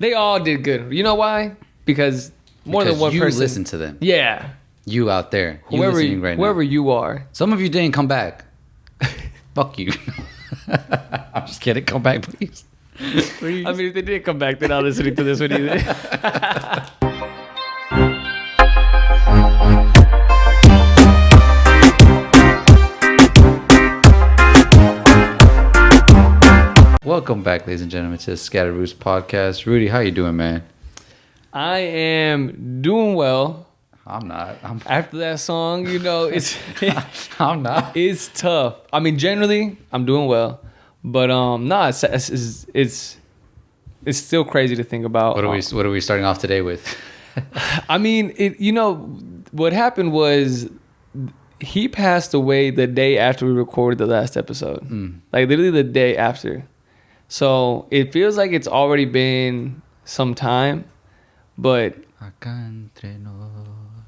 They all did good. You know why? Because more than one you person. listen to them. Yeah. You out there. You listening right now. Whoever you are. Some of you didn't come back. Fuck you. I'm just kidding. Come back, please. Please. I mean, if they didn't come back, they're not listening to this one either. Welcome back, ladies and gentlemen, to the Scattered Roots podcast. Rudy, how you doing, man? I am doing well. I'm not. After that song, you know, it's I'm not. It's tough. I mean, generally, I'm doing well, but it's still crazy to think about. What are we starting off today with? I mean, what happened was he passed away the day after we recorded the last episode, like literally the day after. So it feels like it's already been some time, but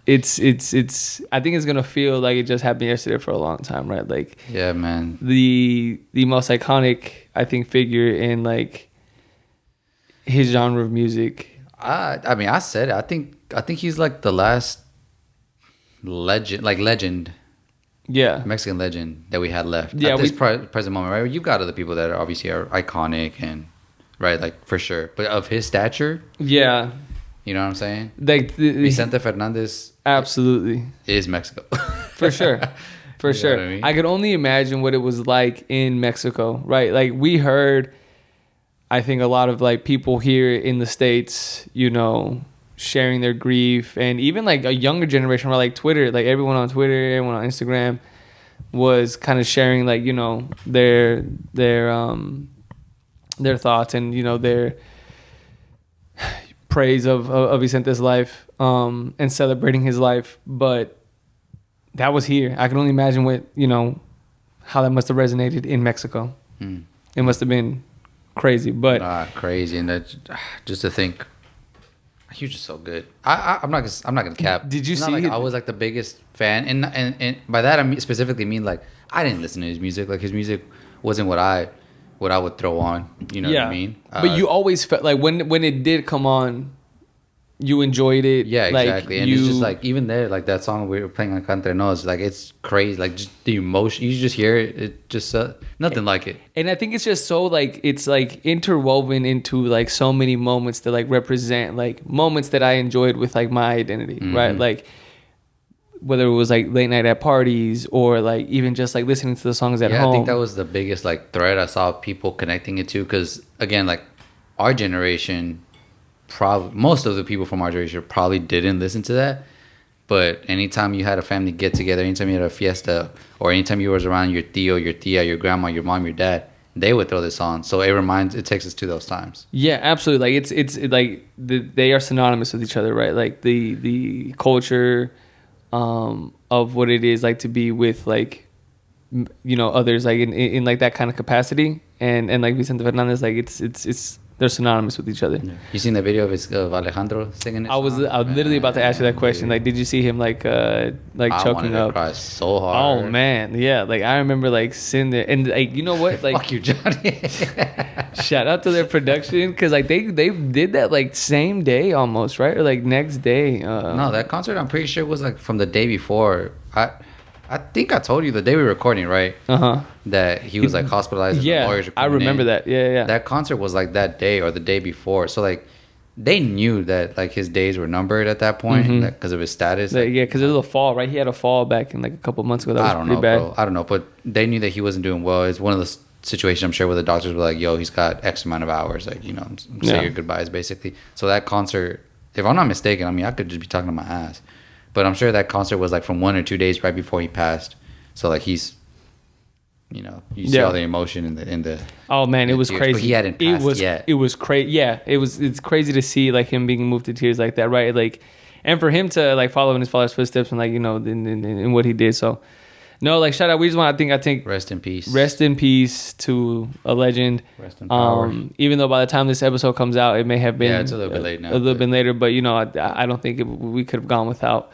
it's I think it's gonna feel like it just happened yesterday for a long time, right? Like, yeah, man, the most iconic, I think, figure in like his genre of music. I mean, I said it. I think he's like the last legend. Yeah, Mexican legend that we had left. Yeah, at this present moment, right? You've got other people that are obviously iconic and right, like for sure. But of his stature, yeah, you know what I'm saying? Like Vicente Fernandez, absolutely is Mexico for sure, for sure. I mean? I could only imagine what it was like in Mexico, right? Like we heard, I think a lot of like people here in the States, you know, sharing their grief, and even like a younger generation, or like Twitter, like everyone on Twitter, everyone on Instagram was kind of sharing like, you know, their thoughts and, you know, their praise of Vicente's life, and celebrating his life. But that was here. I can only imagine what, you know, how that must have resonated in Mexico. It must have been crazy, but crazy. And that, just to think, he was just so good. I'm not gonna cap. Did you it's see? Not like I was like the biggest fan, and by that I specifically mean like I didn't listen to his music. Like his music wasn't what I would throw on. You know what I mean? But you always felt like when it did come on, you enjoyed it. Yeah, exactly. Like and it's just like even there, like that song we were playing on Entre Nos, like it's crazy. Like just the emotion, you just hear it. It just nothing like it. And I think it's just so like it's like interwoven into like so many moments that like represent like moments that I enjoyed with like my identity, right? Like whether it was like late night at parties or like even just like listening to the songs at home. I think that was the biggest like thread I saw people connecting it to, because again, like our generation, probably most of the people from our generation probably didn't listen to that. But anytime you had a family get together, anytime you had a fiesta, or anytime you was around your tío, your tia, your grandma, your mom, your dad, they would throw this on. So it takes us to those times. Yeah, absolutely. Like it's like they are synonymous with each other, right? Like the culture of what it is like to be with like, you know, others like in like that kind of capacity, and like Vicente Fernandez, like it's they're synonymous with each other. Yeah. You seen the video of Alejandro singing it? I was literally about to ask you that question. Like, did you see him like choking wanted up? To cry so hard. Oh man, yeah. Like I remember like sitting there and like, you know what? Like fuck you, Johnny. shout out to their production, because like they did that like same day almost, right? Or like next day. No, that concert I'm pretty sure was like from the day before. I think I told you the day we were recording, right? That he was like hospitalized. And the lawyers were I remember in. that. Yeah. That concert was like that day or the day before. So like they knew that like his days were numbered at that point because of his status. Yeah, because it was a fall, right? He had a fall back in like a couple months ago. That was pretty bad. Bro. I don't know, but they knew that he wasn't doing well. It's one of those situations, I'm sure, where the doctors were like, "Yo, he's got X amount of hours. Like, you know, say your goodbyes, basically." So that concert, if I'm not mistaken, I mean, I could just be talking to my ass, but I'm sure that concert was like from 1 or 2 days right before he passed. So like he's, you know, you see all the emotion in the. Oh man, it was tears. crazy. But he hadn't passed yet. It was crazy. Yeah, it's crazy to see like him being moved to tears like that, right? Like, and for him to like follow in his father's footsteps and like, you know, in what he did. So, no, like shout out. We just want I think rest in peace. Rest in peace to a legend. Rest in power. Even though by the time this episode comes out, it may have been it's a little bit late now. A little bit later, but you know, I don't think we could have gone without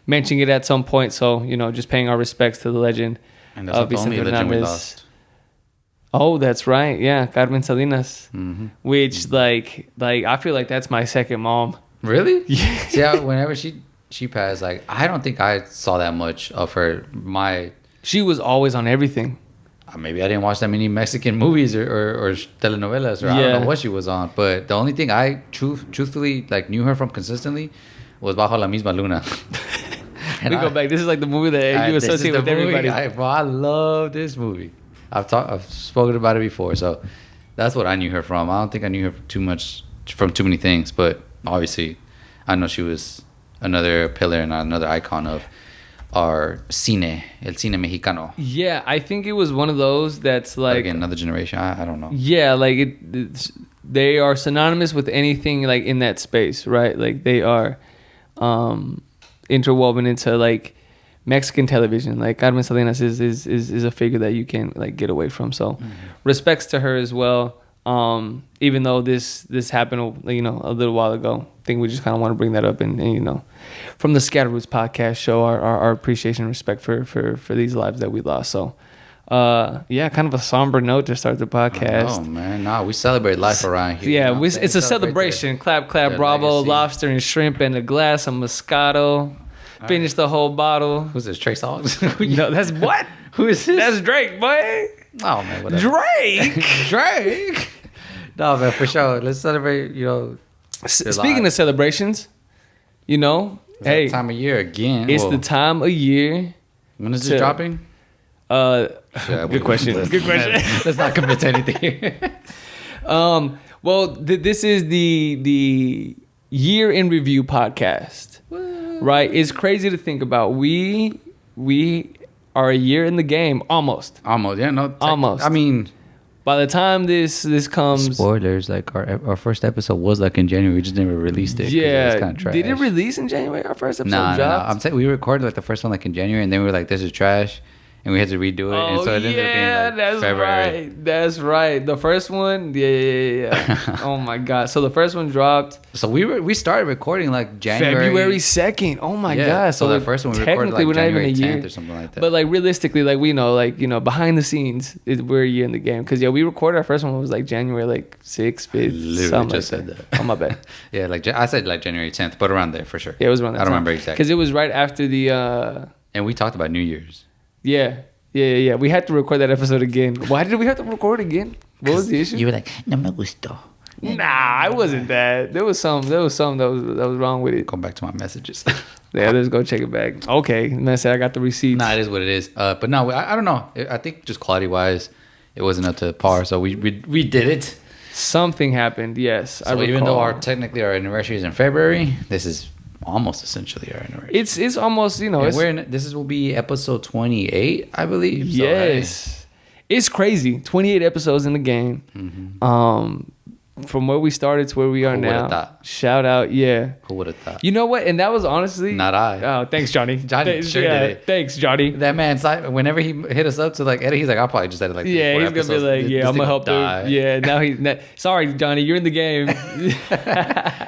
mentioning it at some point. So, you know, just paying our respects to the legend. And that's not the only legend we lost. Oh, that's right. Yeah, Carmen Salinas. Mm-hmm. Which like I feel like that's my second mom. Really? Yeah. See, whenever she passed, like I don't think I saw that much of her. She was always on everything. Maybe I didn't watch that many Mexican movies or telenovelas, or I don't know what she was on. But the only thing I truthfully like knew her from consistently was Bajo la Misma Luna. We go back. This is like the movie that you associate with everybody. I love this movie. I've spoken about it before, so that's what I knew her from. I don't think I knew her from too many things, but obviously, I know she was another pillar and another icon of our el cine mexicano. Yeah, I think it was one of those that's like... But again, another generation. I don't know. Yeah, like they are synonymous with anything like in that space, right? Like they are interwoven into like Mexican television. Like Carmen Salinas is a figure that you can't like get away from. So respects to her as well. Even though this happened, you know, a little while ago, I think we just kind of want to bring that up and you know, from the Scatterroots podcast, show our appreciation and respect for these lives that we lost. So, yeah, kind of a somber note to start the podcast. Oh man, no, we celebrate life around here. Yeah, you know it's a celebration. Clap, bravo, legacy. Lobster and shrimp and a glass of Moscato. Finish the whole bottle. Who's this? Trey Songz? No, that's what? Who is this? That's Drake, boy. Oh man, whatever. Drake. No man, for sure. Let's celebrate. You know. Speaking of celebrations, you know, hey, time of year again. It's the time of year. When is this dropping? Good question. Good question. Let's not commit to anything here. Well, this is the year in review podcast. Right, it's crazy to think about. We are a year in the game, almost. Yeah, no, almost. I mean, by the time this comes, spoilers. Like our first episode was like in January. We just never released it. Yeah, it was kind of trash. Did it release in January? Our first episode dropped. No. I'm saying we recorded like the first one like in January, and then we were like, "This is trash." And we had to redo it. Oh, and so it ended up being like that's February. Right. That's right. The first one, yeah. Oh my God. So the first one dropped. So we started recording like February 2nd. Oh my God. So the first one we recorded like January 10th or something like that. But like realistically, like we know, like, you know, behind the scenes, we're a year in the game. Because yeah, we recorded our first one was like January like 6th, 5th. Literally just said that. Oh my bad. Yeah, like I said like January 10th, but around there for sure. Yeah, it was around that I don't remember exactly. Because it was right after the... And we talked about New Year's. Yeah. We had to record that episode again. Why did we have to record again? What was the issue? You were like, no me gustó. Nah, I wasn't that. There was some that was wrong with it. Go back to my messages. Yeah, let's go check it back. Okay, man said I got the receipts. Nah, it is what it is. But no, I don't know. I think just quality wise, it wasn't up to par. So we did it. Something happened. Yes, so even though technically our anniversary is in February, this is almost essentially our anniversary. It's almost, you know. This will be episode 28, I believe. So, yes, it's crazy. 28 episodes in the game. Mm-hmm. From where we started to where we are now. Shout out, yeah. Who would have thought? You know what? And that was honestly not I. Oh, thanks, Johnny. Johnny sure did it. Thanks, Johnny. That man, whenever he hit us up to like edit, he's like, I'll probably just edit like he's episodes. Gonna be like, I'm gonna help him. Yeah, now sorry, Johnny, you're in the game.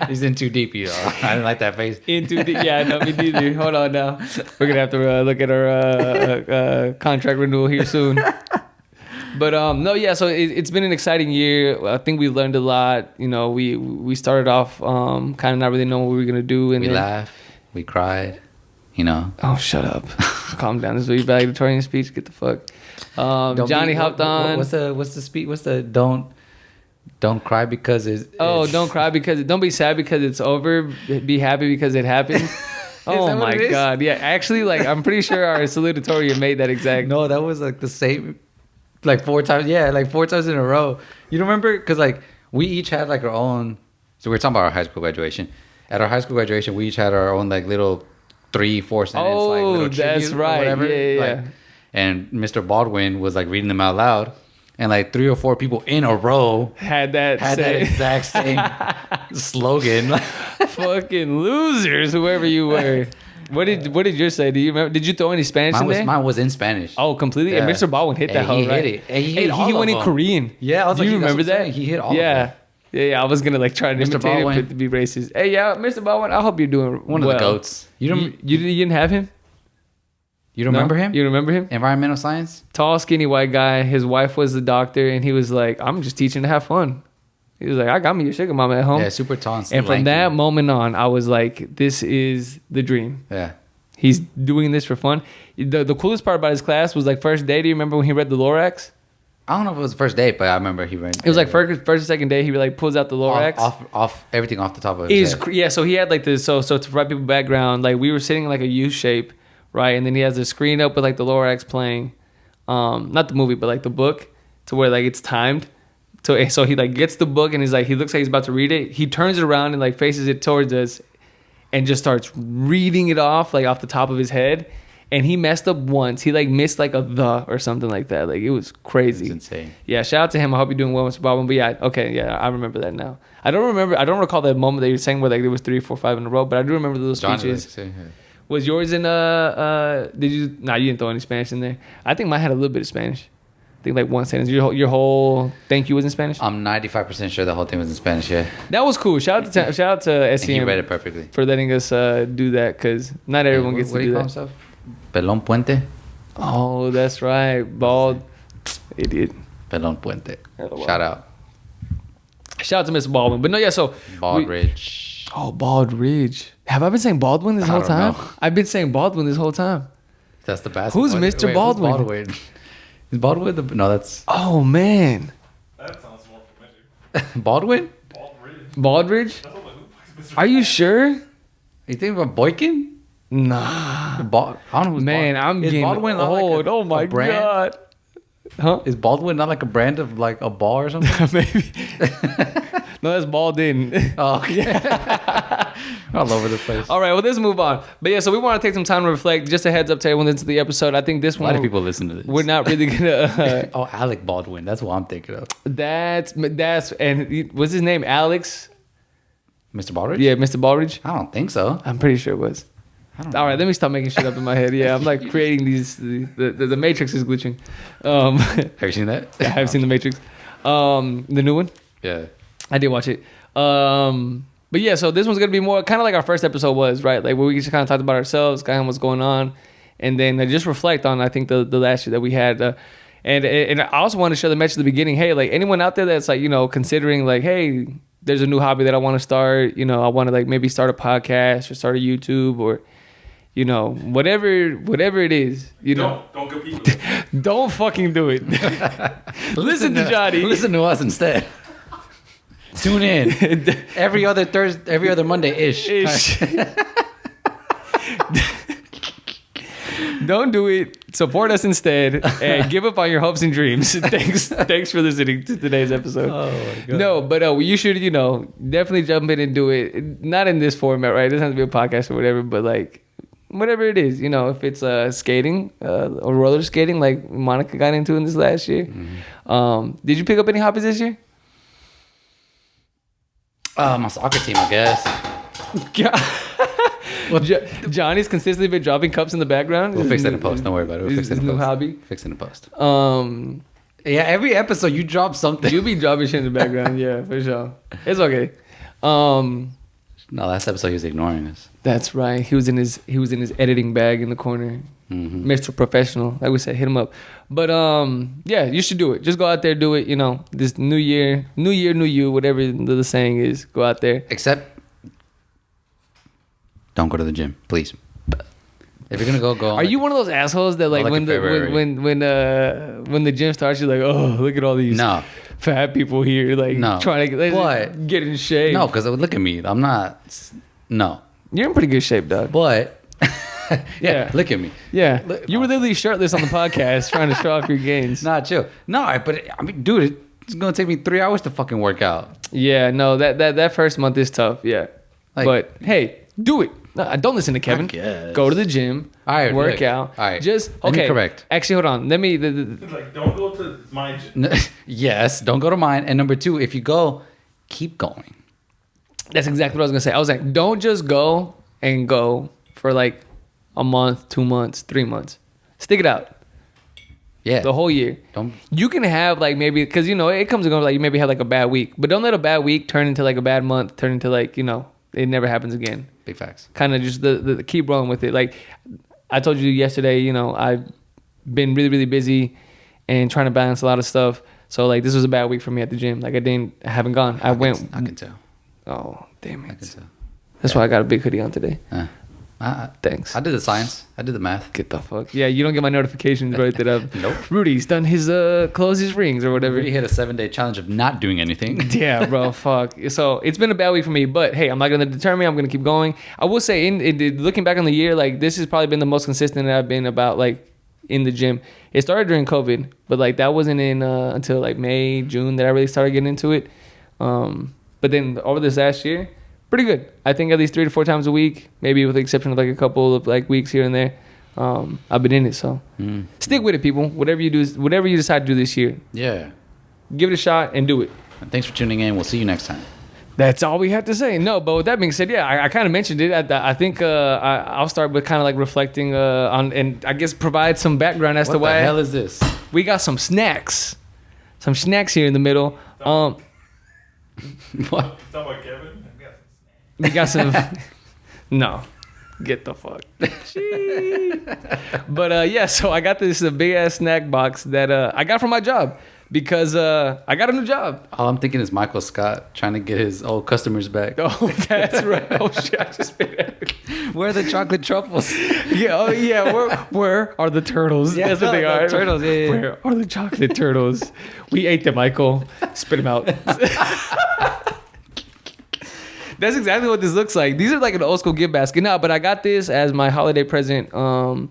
He's in too deep, you know. I didn't like that face. In too deep. Yeah, no, me neither. Hold on now. We're gonna have to look at our contract renewal here soon. But no, yeah. So it's been an exciting year. I think we learned a lot. You know, we started off kind of not really knowing what we were gonna do, and we laughed, we cried. You know. Oh, shut up! Calm down. This is a valedictorian speech. Get the fuck. Johnny hopped on. What's the speech? What's the don't cry because it's. Don't cry because don't be sad because it's over. Be happy because it happened. Oh my God! Yeah, actually, like I'm pretty sure our salutatorian made that exact. No, that was like the same. Like 4 times, yeah, like 4 times in a row. You remember? Because like we each had like our own. So we're talking about our high school graduation. At our high school graduation, we each had our own like little 3-4 sentence. Oh, like, little that's right. Whatever. Yeah. Like, and Mr. Baldwin was like reading them out loud, and like 3 or 4 people in a row had that exact same slogan. Fucking losers, whoever you were. What did yours say? Do you remember? Did you throw any Spanish in there? Mine was in Spanish. Oh, completely. Yeah. And Mr. Baldwin hit that hoe, right? He hit it. He went in Korean. Yeah, I was do you remember that? He hit all of them. Yeah. I was gonna like try to imitate him to be racist. Hey, yeah, Mr. Baldwin. I hope you're doing one of the goats. You didn't have him? You remember him? You remember him? Environmental science? Tall, skinny white guy. His wife was the doctor, and he was like, I'm just teaching to have fun. He was like, I got me a sugar mama at home. Yeah, super tall and And from that moment on, I was like, this is the dream. Yeah. He's doing this for fun. The coolest part about his class was like first day. Do you remember when he read the Lorax? I don't know if it was the first day, but I remember he read. It was like first or second day. He like pulls out the Lorax. Off everything off the top of his head. Yeah, so he had like this. So to provide people background, like we were sitting in like a U shape, right? And then he has the screen up with like the Lorax playing, not the movie, but like the book, to where like it's timed. So he like gets the book and he's like, he looks like he's about to read it. He turns it around and like faces it towards us, and just starts reading it off like off the top of his head. And he messed up once. He like missed like a "the" or something like that. Like it was crazy. It's insane. Yeah, shout out to him. I hope you're doing well, Mr. Baldwin. But yeah, okay, yeah, I remember that now. I don't recall that moment that you were saying where like there was 3, 4, 5 in a row, but I do remember those speeches. Was yours in did you? Nah, you didn't throw any Spanish in there. I think mine had a little bit of Spanish. I think like one sentence. Your whole thank you was in Spanish. I'm 95% sure the whole thing was in Spanish. Yeah. That was cool. Shout out to SCM. And he read it perfectly for letting us do that, because not everyone gets to do that. Himself? Pelón Puente. Oh, that's right. Bald idiot. Pelón Puente. Shout out. Shout out to Mr. Baldwin. But no, yeah. So Baldridge. Bald Ridge. Have I been saying Baldwin this whole time? Know. I've been saying Baldwin this whole time. That's the best. Who's Mr. Baldwin? Is Baldwin no? That's. Oh man. That sounds more familiar. Baldwin. Baldridge. Are you sure? You think about Boykin? Nah. I don't know who's Man, I'm getting Baldwin old. Oh my god. Huh? Is Baldwin not like a brand of like a bar or something? Maybe. No, that's Baldwin. Oh, okay. All over the place. All right, well, let's move on. But yeah, so we want to take some time to reflect. Just a heads up to everyone into the episode. I think this one. A lot of people listen to this. We're not really gonna. Oh, Alec Baldwin. That's what I'm thinking of. That's was his name Alex? Mr. Baldridge? Yeah, Mr. Baldridge. I don't think so. I'm pretty sure it was. I don't know. All right, let me stop making shit up in my head. Yeah, I'm like creating these. The Matrix is glitching. Have you seen that? Yeah, I've seen the Matrix. The new one. Yeah. I did watch it. But yeah, so this one's gonna be more kind of like our first episode was, right? Like where we just kind of talked about ourselves, kind of what's going on, and then just reflect on I think the last year that we had. And I also want to share the message at the beginning. Hey, like anyone out there that's like considering like, hey, there's a new hobby that I want to start. I want to like maybe start a podcast or start a YouTube or whatever it is. Don't compete with it. Don't fucking do it. Listen to Johnny. Listen to us instead. Tune in every other Monday-ish. Don't do it. Support us instead and give up on your hopes and dreams. Thanks for listening to today's episode. Oh my God. No, but you should definitely jump in and do it. Not in this format, right? It doesn't have to be a podcast or whatever, but like whatever it is, if it's skating or roller skating, like Monica got into in this last year. Mm-hmm. Did you pick up any hobbies this year? My soccer team, I guess. Well, Johnny's consistently been dropping cups in the background. We'll fix that in post. Don't worry about it. We'll fix it in post. New hobby. Fix it in post. Yeah, every episode you drop something. You be dropping shit in the background. Yeah, for sure. It's okay. No, last episode he was ignoring us. That's right. He was in his editing bag in the corner. Mm-hmm. Mr. Professional. Like we said, hit him up. But yeah, you should do it. Just go out there, do it. This new year, new you, whatever the saying is. Go out there. Except, don't go to the gym, please. If you're gonna go. Are you one of those assholes that like when the gym starts, you're like, oh, look at all these fat people here, like trying to get in shape? No, because look at me. I'm not. No, you're in pretty good shape, dog. But yeah, look at me. Yeah, you were literally shirtless on the podcast trying to show off your gains. Not chill. No, but I mean, dude, it's gonna take me 3 hours to fucking work out. Yeah, no, that first month is tough. Yeah, but hey, do it. No, don't listen to Kevin. Go to the gym. All right, work out. All right. Just okay. Correct. Actually, hold on. Let me. Like, don't go to my gym. Yes, don't go to mine. And number 2, if you go, keep going. That's exactly what I was gonna say. I was like, don't just go for like a month, 2 months, 3 months. Stick it out. Yeah. The whole year. You can have like maybe because it comes and goes. Like you maybe have like a bad week, but don't let a bad week turn into like a bad month. Turn into like it never happens again. Big facts. Kind of just the keep rolling with it. Like I told you yesterday, you know, I've been really, really busy and trying to balance a lot of stuff. So like this was a bad week for me at the gym. Like I haven't gone. I can tell. Oh, damn it. I can tell. That's why I got a big hoodie on today. Thanks. I did the science. I did the math. Get the fuck. Yeah, you don't get my notifications right that up. Nope. Rudy's done his close his rings or whatever. Rudy hit a 7-day challenge of not doing anything. Yeah, bro. Fuck. So it's been a bad week for me, but hey, I'm not gonna deter me. I'm gonna keep going. I will say, looking back on the year, like this has probably been the most consistent that I've been about like in the gym. It started during COVID, but like that wasn't in until like May, June that I really started getting into it. But then over this last year, pretty good. I think at least 3 to 4 times a week, maybe with the exception of like a couple of like weeks here and there. I've been in it, so stick with it, people. Whatever you do, whatever you decide to do this year, Yeah. give it a shot and do it. And thanks for tuning in. We'll see you next time. That's all we have to say. No, but with that being said, yeah, I kind of mentioned it. I think I'll start with kind of like reflecting on, and I guess provide some background as to why. What the hell is this? We got some snacks here in the middle. What? You talking about Kevin? We got some. No, get the fuck. But yeah, so I got this big ass snack box that I got from my job because I got a new job. All I'm thinking is Michael Scott trying to get his old customers back. Oh, that's right. Oh shit, I just made it. Where are the chocolate truffles? Yeah, oh yeah. Where are the turtles? Yeah, That's what they are. turtles. Yeah. Where are the chocolate turtles? We ate them, Michael. Spit them out. That's exactly what this looks like. These are like an old school gift basket. No, but I got this as my holiday present. Real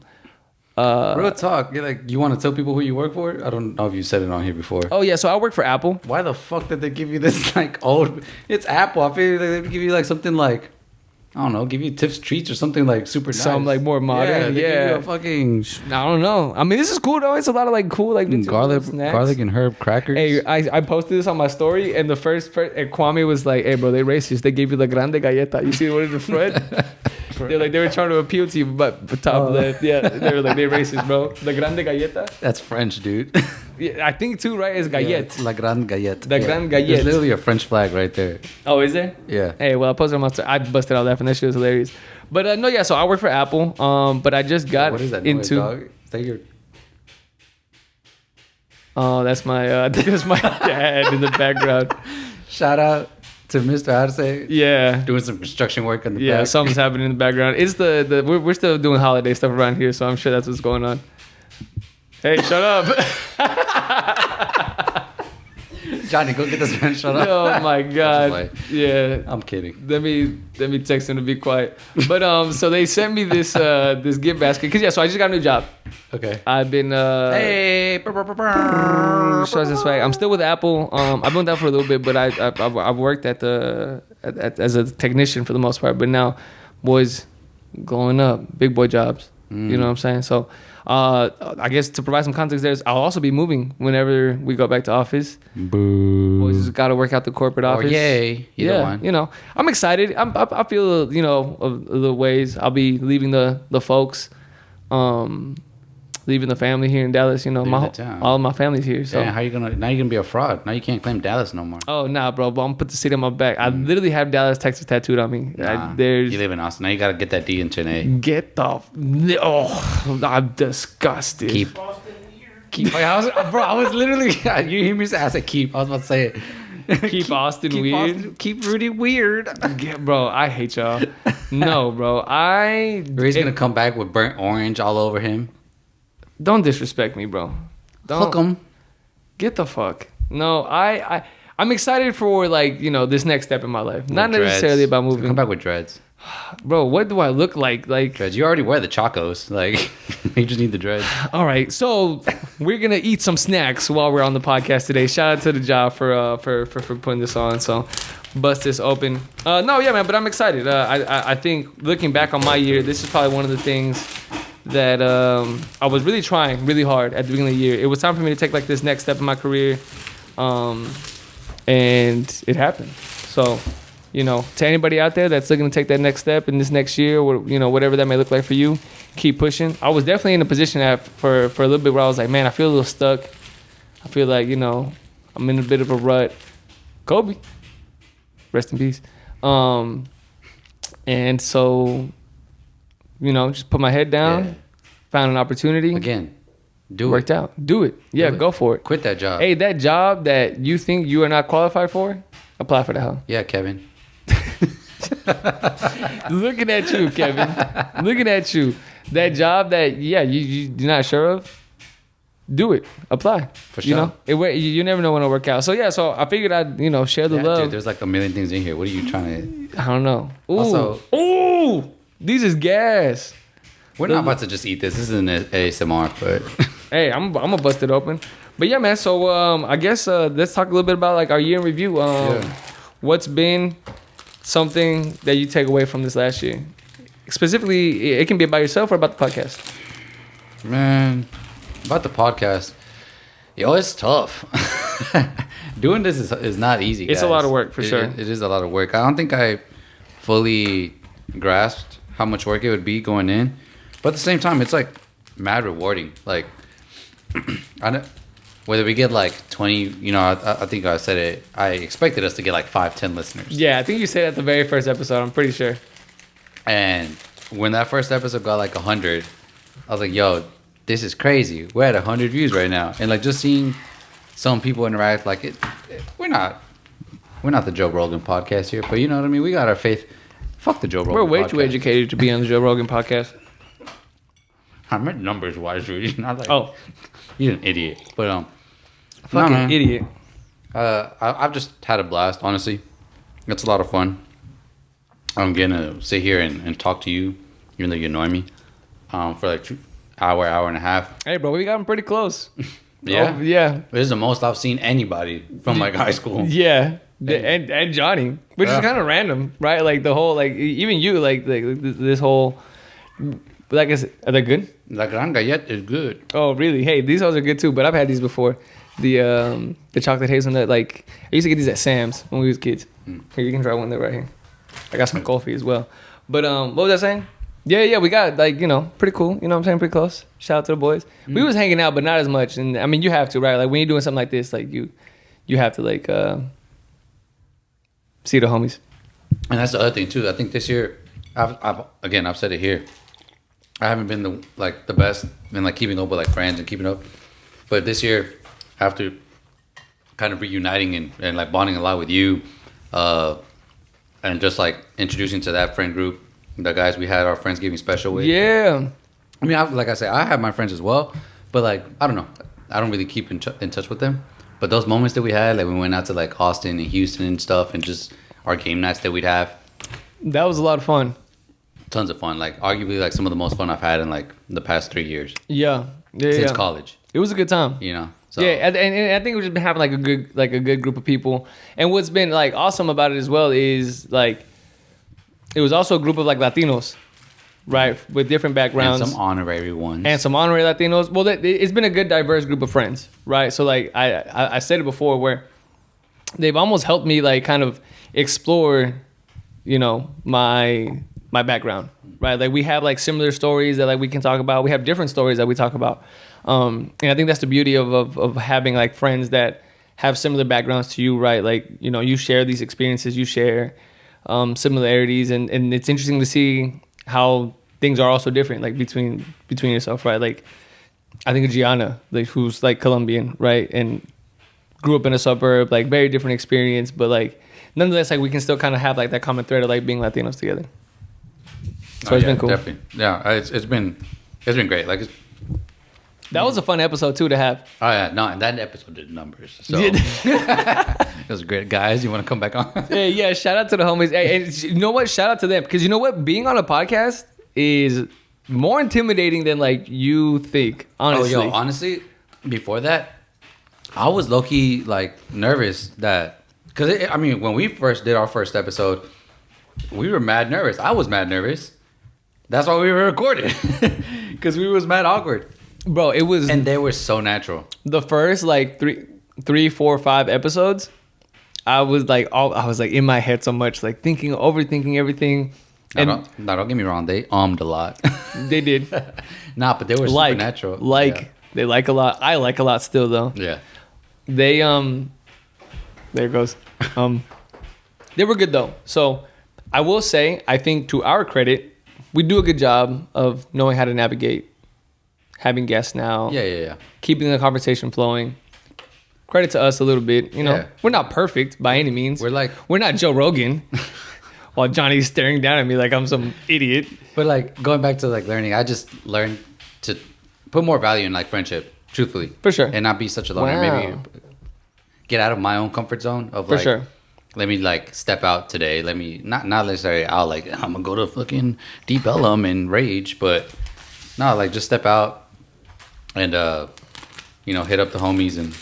talk. You're like, you want to tell people who you work for? I don't know if you said it on here before. Oh yeah, so I work for Apple. Why the fuck did they give you this like old? It's Apple. I feel like they give you like something like, I don't know, give you Tips Treats or something like super nice. Some like more modern. They give Yeah. you a fucking I don't know. I mean, this is cool though. It's a lot of like cool like garlic snacks. and herb crackers. Hey, I posted this on my story, and the first and Kwame was like, "Hey, bro, they racist. They gave you the grande galleta. You see what in the front? They're like they were trying to appeal to you, but top left, yeah, they were like they're racist, bro. The grande galleta. That's French, dude. Yeah, I think too, right? It's Yeah, gallette. it's La Grande Gallette. The Grande Gallette. There's literally a French flag right there. Oh, is there? Yeah. Hey, well, I posted on my story. I busted out laughing. That shit was hilarious. But no, yeah. So I work for Apple. But I just got What is that into. noise, dog? Is that your... Oh, that's my that's my dad in the background. Shout out to Mr. Arce. Yeah. Doing some construction work in the Yeah, back. something's happening in the background. It's the we're still doing holiday stuff around here, so I'm sure that's what's going on. Hey, shut up. Johnny, go get this man. Shut up. Oh my god. Yeah. I'm kidding. Let me text him to be quiet. But so they sent me this this gift basket because so I just got a new job. Okay. I've been Hey. I'm still with Apple. I've been with that for a little bit, but I've worked at as a technician for the most part. But now, boys, going up, big boy jobs. You know what I'm saying? So, I guess to provide some context, I'll also be moving whenever we go back to office. Boo. Boys just got to work out the corporate office. yay. Either Yeah, one. you know, I'm excited. I feel of the ways I'll be leaving the folks. Leaving the family here in Dallas, you know, Leaving the town. all of my family's here. So Yeah, how you gonna? Now you're gonna be a fraud. Now you can't claim Dallas no more. oh nah, bro, but I'm gonna put the seat on my back. I literally have Dallas, Texas tattooed on me. Nah, There's you live in Austin. Now you gotta get that D into an A. get the I'm disgusted. Keep. I was literally. You hear me say? I said keep. I was about to say it. Keep Austin weird. Keep Rudy weird. Bro, I hate y'all. No, bro, Rudy's gonna come back with burnt orange all over him. don't disrespect me, bro. Hook him. Get the fuck. No, I'm excited for like this next step in my life. Not With necessarily dreads. about Come moving, back with dreads. bro. What do I look like? Like, Dreads. You already wear the chacos. Like you just need the dreads. all right. So we're gonna eat some snacks while we're on the podcast today. Shout out to the job for putting this on. So bust this open. No, yeah, man. But I'm excited. I think looking back on my year, this is probably one of the things that I was really trying really hard at the beginning of the year. It was time for me to take like this next step in my career, and it happened. So, to anybody out there that's looking to take that next step in this next year, or whatever that may look like for you, keep pushing. I was definitely in a position for a little bit where I was like, man, I feel a little stuck. I feel like I'm in a bit of a rut. Kobe, rest in peace. And so. Just put my head down, found an opportunity. Again, do worked it. out. Do it. Yeah, Do it. go for it. Quit that job. Hey, that job that you think you are not qualified for, apply for the hell. Yeah, Kevin. Looking at you, Kevin. Looking at you. That job that you're not sure of, do it. Apply. For You sure. know, you never know when it'll work out. So yeah, so I figured I'd share the love. Dude, there's like a million things in here. What are you trying to? I don't know. Ooh. Also- Ooh, these is gas. We're not about to just eat this. This isn't an ASMR, but Hey, I'm gonna bust it open. But yeah, man. So I guess let's talk a little bit about like our year in review. What's been something that you take away from this last year? Specifically, it can be about yourself or about the podcast. man, about the podcast, yo, it's tough. Doing this is not easy. It's a guys. lot of work, for sure. It is a lot of work. I don't think I fully grasped how much work it would be going in, but at the same time, it's like mad rewarding. Like, I don't, whether we get like 20, I think I said it. I expected us to get like 5-10 listeners. Yeah, I think you said at the very first episode. I'm pretty sure. And when that first episode got like 100, I was like, yo, this is crazy. We're at 100 views right now. And like just seeing some people interact, like we're not the Joe Rogan podcast here, but you know what I mean? We got our faith. Fuck the Joe Rogan We're way podcast. too educated to be on the Joe Rogan podcast. I meant numbers wise, really. Not like, Oh, you're an idiot. But fucking man. idiot. I've just had a blast, honestly. It's a lot of fun. I'm gonna sit here and talk to you, even though you annoy me, for like hour and a half. Hey, bro, we got him pretty close. Yeah? Oh, yeah. This is the most I've seen anybody from like high school. Yeah. And Johnny, which is Yeah. kind of random, right? Like the whole, like even you, like this whole, like I said, are they good? La Gran Gallette is good. Oh, really? Hey, these ones are good too, but I've had these before. The chocolate hazelnut, like I used to get these at Sam's when we was kids. Here, you can try one there right here. I got some coffee as well. But what was I saying? Yeah, we got like, pretty cool. You know what I'm saying? Pretty close. Shout out to the boys. We was hanging out, but not as much. And I mean, you have to, right? Like when you're doing something like this, like you have to like see the homies. And that's the other thing too. I think this year, I've said it here. I haven't been the best in like keeping up with like friends and keeping up. But this year, after kind of reuniting and like bonding a lot with you, and just like introducing to that friend group, the guys we had our Friendsgiving special with. Yeah. I mean, like I said, I have my friends as well, but like I don't know, I don't really keep in touch with them. But those moments that we had, like we went out to like Austin and Houston and stuff, and just our game nights that we'd have, That was a lot of fun. tons of fun. Like arguably like some of the most fun I've had in like the past 3 years Yeah. since college. It was a good time. So Yeah, and I think we've just been having like a good group of people. And what's been like awesome about it as well is like it was also a group of like Latinos, right, with different backgrounds and some honorary ones. and some honorary Latinos. Well, it's been a good diverse group of friends, right? So like I said it before, where they've almost helped me like kind of explore, my background, right? Like we have like similar stories that like we can talk about. We have different stories that we talk about. And I think that's the beauty of having like friends that have similar backgrounds to you, right? Like, you share these experiences, you share similarities, and it's interesting to see how things are also different, like between yourself, right? Like I think of Gianna, like who's like Colombian, right? And grew up in a suburb, like very different experience, but like nonetheless, like we can still kind of have like that common thread of like being Latinos together. So it's been cool. Definitely. Yeah, it's been great. Like That was a fun episode too to have. oh yeah, no, and that episode did numbers. So Yeah. it was great, guys. You want to come back on? Yeah, shout out to the homies. Hey, and you know what? Shout out to them, because you know what? Being on a podcast is more intimidating than like you think. Honestly. Oh, yo, honestly, before that, I was low key like nervous that because I mean when we first did our first episode, we were mad nervous. I was mad nervous. That's why we were recorded because we was mad awkward. Bro, it was, And they were so natural. the first like 3, 4, 5 episodes. I was like in my head so much, like overthinking everything. And Don't get me wrong, they a lot. they did. Nah, but they were Like, supernatural. they like a lot. I like a lot still though. Yeah. They there it goes. They were good though. So I will say, I think to our credit, we do a good job of knowing how to navigate having guests now. Yeah. Keeping the conversation flowing. Credit to us a little bit. You know, we're not perfect by any means. We're not Joe Rogan. While Johnny's staring down at me like I'm some idiot. But like going back to like learning, I just learned to put more value in like friendship, truthfully. For sure. And not be such a loner. Wow. Maybe get out of my own comfort zone of For like, sure. let me like step out today. Let me not necessarily out like I'm gonna go to fucking Deep Ellum and rage, but no, like just step out and hit up the homies and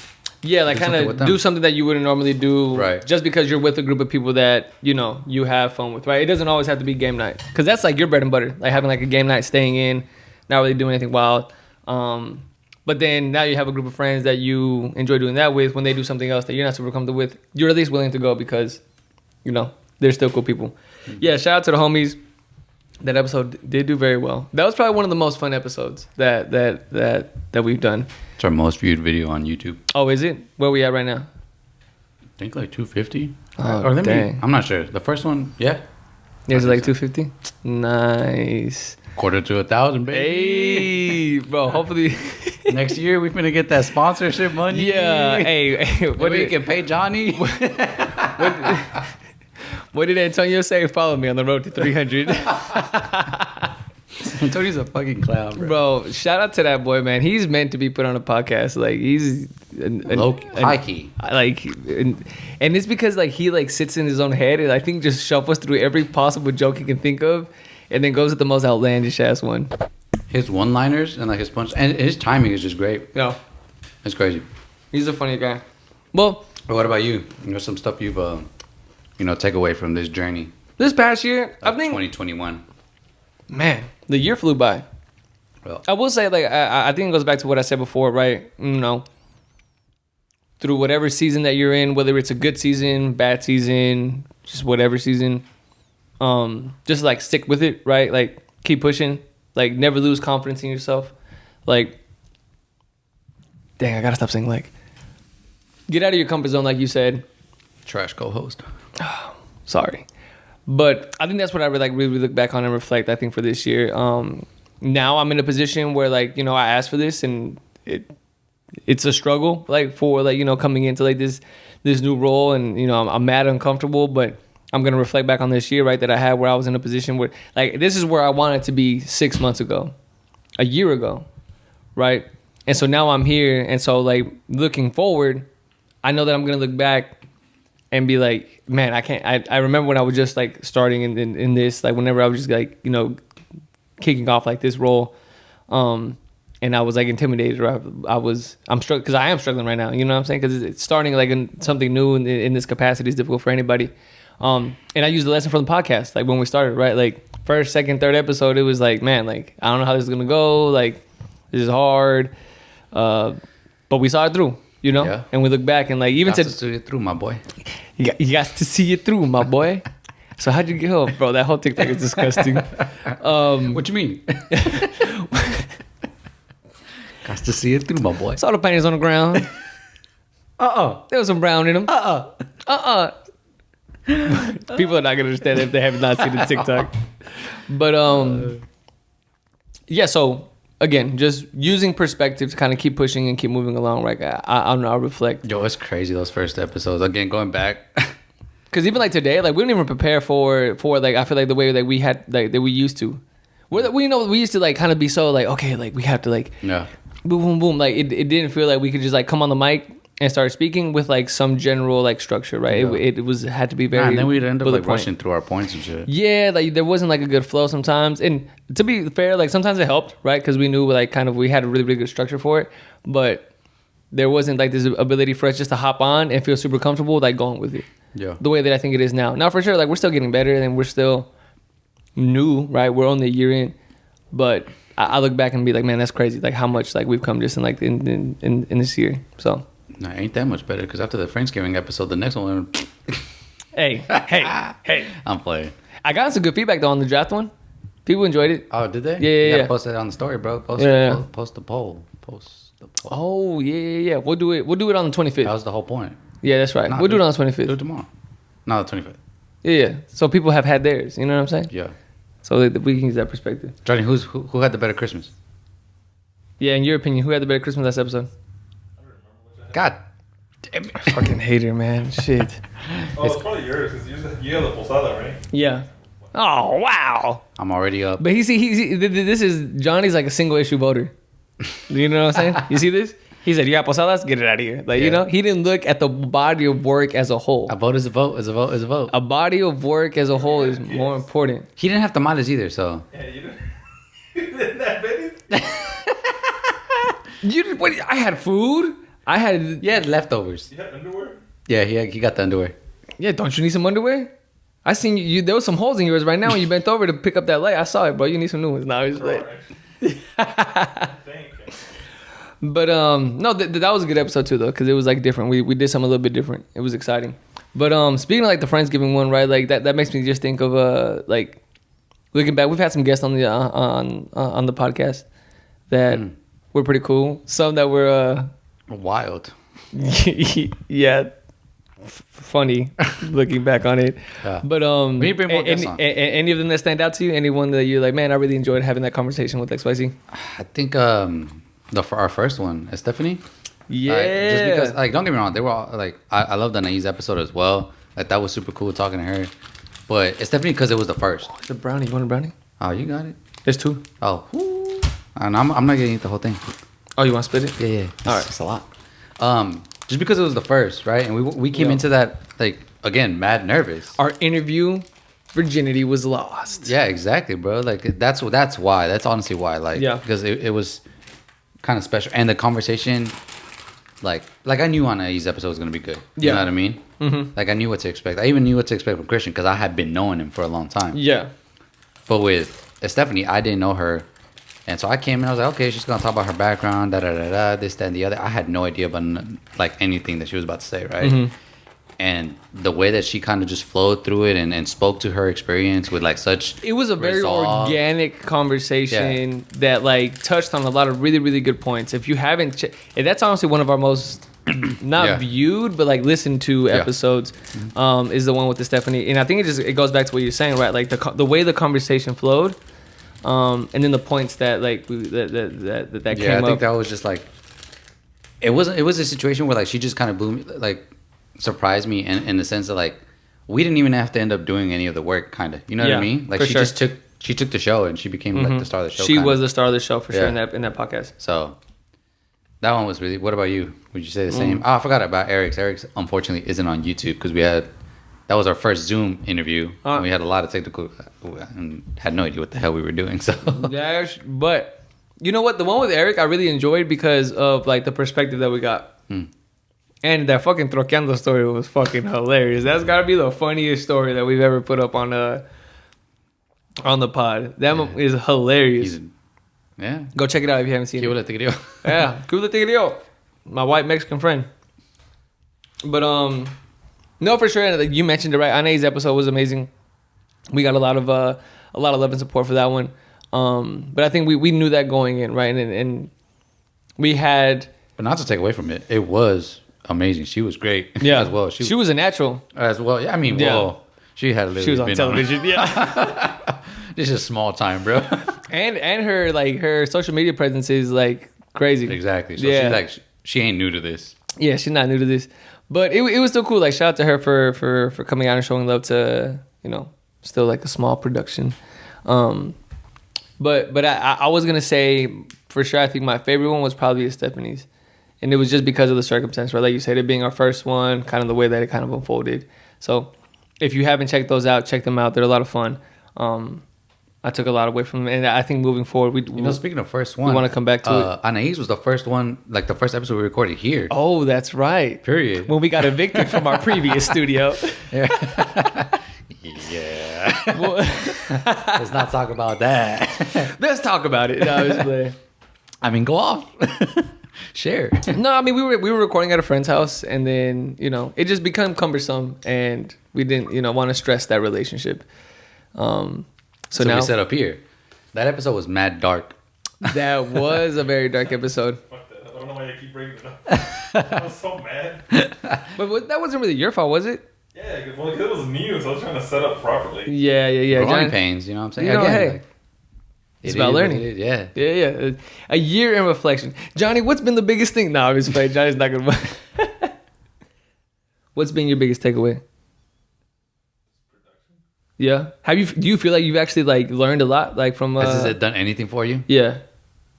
like kind of do something that you wouldn't normally do, right? Just because you're with a group of people that you have fun with, right? It doesn't always have to be game night, because that's like your bread and butter, like having like a game night, staying in, not really doing anything wild. But then now you have a group of friends that you enjoy doing that with. When they do something else that you're not super comfortable with, you're at least willing to go because they're still cool people. Mm-hmm. Yeah, shout out to the homies. That episode did do very well. That was probably one of the most fun episodes that we've done. It's our most viewed video on YouTube. Oh, is it? Where we at right now? I think like 250. Oh, dang. I'm not sure. The first one, yeah. Is it like 250? Nice. Quarter to 1,000, baby. Hey, bro. Hopefully next year we finna get that sponsorship money. Yeah. Hey, what we can pay Johnny? What did Antonio say? Follow me on the road to 300. Antonio's a fucking clown, bro. Bro, shout out to that boy, man. He's meant to be put on a podcast. Like, he's high key. Like, and it's because like he like sits in his own head and I think just shuffles through every possible joke he can think of, and then goes with the most outlandish ass one. His one-liners and like his punch and his timing is just great. Yeah, it's crazy. He's a funny guy. Well, but what about you? There's some stuff you've take away from this journey. This past year, I think 2021. Man, the year flew by. Well, I will say, like, I think it goes back to what I said before, right? Through whatever season that you're in, whether it's a good season, bad season, just whatever season, just like stick with it, right? Like, keep pushing. Like, never lose confidence in yourself. Like, dang, I gotta stop saying like. Get out of your comfort zone, like you said. Trash co-host. Oh, sorry. But I think that's what I really look back on and reflect, I think, for this year. Now I'm in a position where, like, I asked for this and it's a struggle, like, for, like, coming into, like, this new role. And, I'm mad uncomfortable, but I'm going to reflect back on this year, right, that I had where I was in a position where, like, this is where I wanted to be 6 months ago, a year ago, right? And so now I'm here. And so, like, looking forward, I know that I'm going to look back and be like, man, I can't. I remember when I was just like starting in this, like whenever I was just like, kicking off like this role, and I was like intimidated, or I'm struggling because I am struggling right now. You know what I'm saying? Because it's starting like in something new in this capacity is difficult for anybody. And I used the lesson from the podcast, like when we started, right? Like first, second, third episode, it was like, man, like I don't know how this is gonna go. Like this is hard, but we saw it through. Yeah. And we look back and like even to see it through, my boy. You got to see it through, my boy. So how'd you get home, bro? That whole TikTok is disgusting. What you mean? Got to see it through, my boy. Saw the panties on the ground. There was some brown in them. People are not gonna understand if they have not seen the TikTok. But yeah. So. Again, just using perspective to kind of keep pushing and keep moving along. Right, I'll reflect. Yo, it's crazy those first episodes. Again, going back, because even like today, like we don't even prepare for like I feel like the way that we had like that we used to. We used to like kind of be so like okay, like we have to like boom boom boom. Like it didn't feel like we could just like come on the mic and start speaking with like some general like structure, right? Yeah. It had to be very. And then we'd end up like rushing through our points and shit. Yeah, like there wasn't like a good flow sometimes. And to be fair, like sometimes it helped, right? Because we knew like kind of we had a really, really good structure for it, but there wasn't like this ability for us just to hop on and feel super comfortable like going with it. Yeah. The way that I think it is now. Now for sure, like we're still getting better and we're still new, right? We're only a year in, but I look back and be like, man, that's crazy. Like how much like we've come just in like in this year. So. No, ain't that much better because after the Friendsgiving episode, the next one. hey! I'm playing. I got some good feedback though on the draft one. People enjoyed it. Oh, did they? Yeah. Post it on the story, bro. Post the poll. Oh yeah. We'll do it on the 25th. That was the whole point. Yeah, that's right. We'll do it on the 25th. Do it tomorrow. No, the 25th. Yeah. So people have had theirs. You know what I'm saying? Yeah. So we can use that perspective. Johnny, who had the better Christmas? Yeah, in your opinion, who had the better Christmas last episode? God damn it. I fucking hate her, man. Shit. Oh, it's probably yours because you have the posada, right? Yeah. Oh, wow. I'm already up. But this is, Johnny's like a single issue voter. You know what I'm saying? You see this? He said, yeah, posadas, get it out of here. Like, you know, he didn't look at the body of work as a whole. A vote is a vote, is a vote, is a vote. A body of work as a whole is more important. He didn't have tamales either, so. Yeah, you didn't. You didn't have anything. You did, what, I had food. I had... You had leftovers. You had underwear? Yeah, he got the underwear. Yeah, don't you need some underwear? I seen you there was some holes in yours right now when you bent over to pick up that light. I saw it, bro. You need some new ones. No, it's like... But no, that was a good episode too, though, because it was like different. We did something a little bit different. It was exciting. But speaking of like the Friendsgiving one, right? Like that makes me just think of like looking back. We've had some guests on the podcast that were pretty cool. Some that were wild. Yeah, funny looking back on it. Yeah. But We need to bring more guests on. any of them that stand out to you? Anyone that you're like, man, I really enjoyed having that conversation with XYZ? I think our first one, Stephanie. Yeah. Just because, like, don't get me wrong, they were all like, I love the Anais episode as well. Like, that was super cool talking to her. But it's definitely because it was the first. The brownie. You want a brownie? Oh, you got it. There's two. Oh, and I'm not gonna eat the whole thing. Oh, you want to split it? Yeah. All right. It's a lot. Just because it was the first, right? And we came into that, like, again, mad nervous. Our interview virginity was lost. Yeah, exactly, bro. Like, that's why. That's honestly why. Like, yeah. Because it was kind of special. And the conversation, like I knew Anais' episode was going to be good. You know what I mean? Mm-hmm. Like, I knew what to expect. I even knew what to expect from Christian because I had been knowing him for a long time. Yeah. But with Stephanie, I didn't know her. And so I came and I was like, okay, she's going to talk about her background, this, that, and the other. I had no idea about, like, anything that she was about to say, right? Mm-hmm. And the way that she kind of just flowed through it and spoke to her experience with, like, such It was a very organic conversation that, like, touched on a lot of really, really good points. If you haven't... and that's honestly one of our most... not viewed, but, like, listened to episodes is the one with the Stephanie. And I think it goes back to what you're saying, right? Like, the way the conversation flowed... and then the points that like that came up. I think that was just like it was a situation where like she just kind of blew me, like surprised me in the sense that like we didn't even have to end up doing any of the work, kind of, you know what I mean? Like she took the show and she became like the star of the show. She was the star of the show for sure in that podcast. So that one was really. What about you? Would you say the same? Oh, I forgot about Eric's. Eric's unfortunately isn't on YouTube because that was our first Zoom interview. And we had a lot of technical and had no idea what the hell we were doing. So yeah, but you know what? The one with Eric I really enjoyed because of like the perspective that we got. And that fucking troqueando story was fucking hilarious. That's gotta be the funniest story that we've ever put up on the pod. That is hilarious. Go check it out if you haven't seen it. Yeah, Cuba Tigrillo, my white Mexican friend. But no, for sure. Like you mentioned it, right? Anais' episode was amazing. We got a lot of love and support for that one. But I think we knew that going in, right? And we had. But not to take away from it, it was amazing. She was great. Yeah, as well. She was a natural as well. Yeah, I mean, well, she had literally she was on television. Yeah, this is small time, bro. and her like her social media presence is like crazy. Exactly. So she's like she ain't new to this. Yeah, she's not new to this. But it was still cool. Like shout out to her for coming out and showing love to, you know, still like a small production. But I was gonna say for sure I think my favorite one was probably Stephanie's. And it was just because of the circumstance, right? Like you said, it being our first one, kind of the way that it kind of unfolded. So if you haven't checked those out, check them out. They're a lot of fun. I took a lot away from them. And I think moving forward, speaking of first one, we want to come back to it. Anais was the first one, like the first episode we recorded here. Oh, that's right. Period. When we got evicted from our previous studio. Yeah. Let's not talk about that. Let's talk about it. No, I mean, go off. Share. No, I mean we were recording at a friend's house, and then it just became cumbersome, and we didn't want to stress that relationship. So now we set up here. That episode was mad dark. That was a very dark episode. Fuck that. I don't know why you keep bringing it up. I was so mad. But that wasn't really your fault, was it? Yeah, because it was new, so I was trying to set up properly. Yeah. Growing pains, you know what I'm saying? Hey, It's about learning. Yeah. Yeah. A year in reflection. Johnny, what's been the biggest thing? No, I was playing. Johnny's not gonna. What's been your biggest takeaway? Yeah. Do you feel like you've actually like learned a lot like from? Has it done anything for you? Yeah.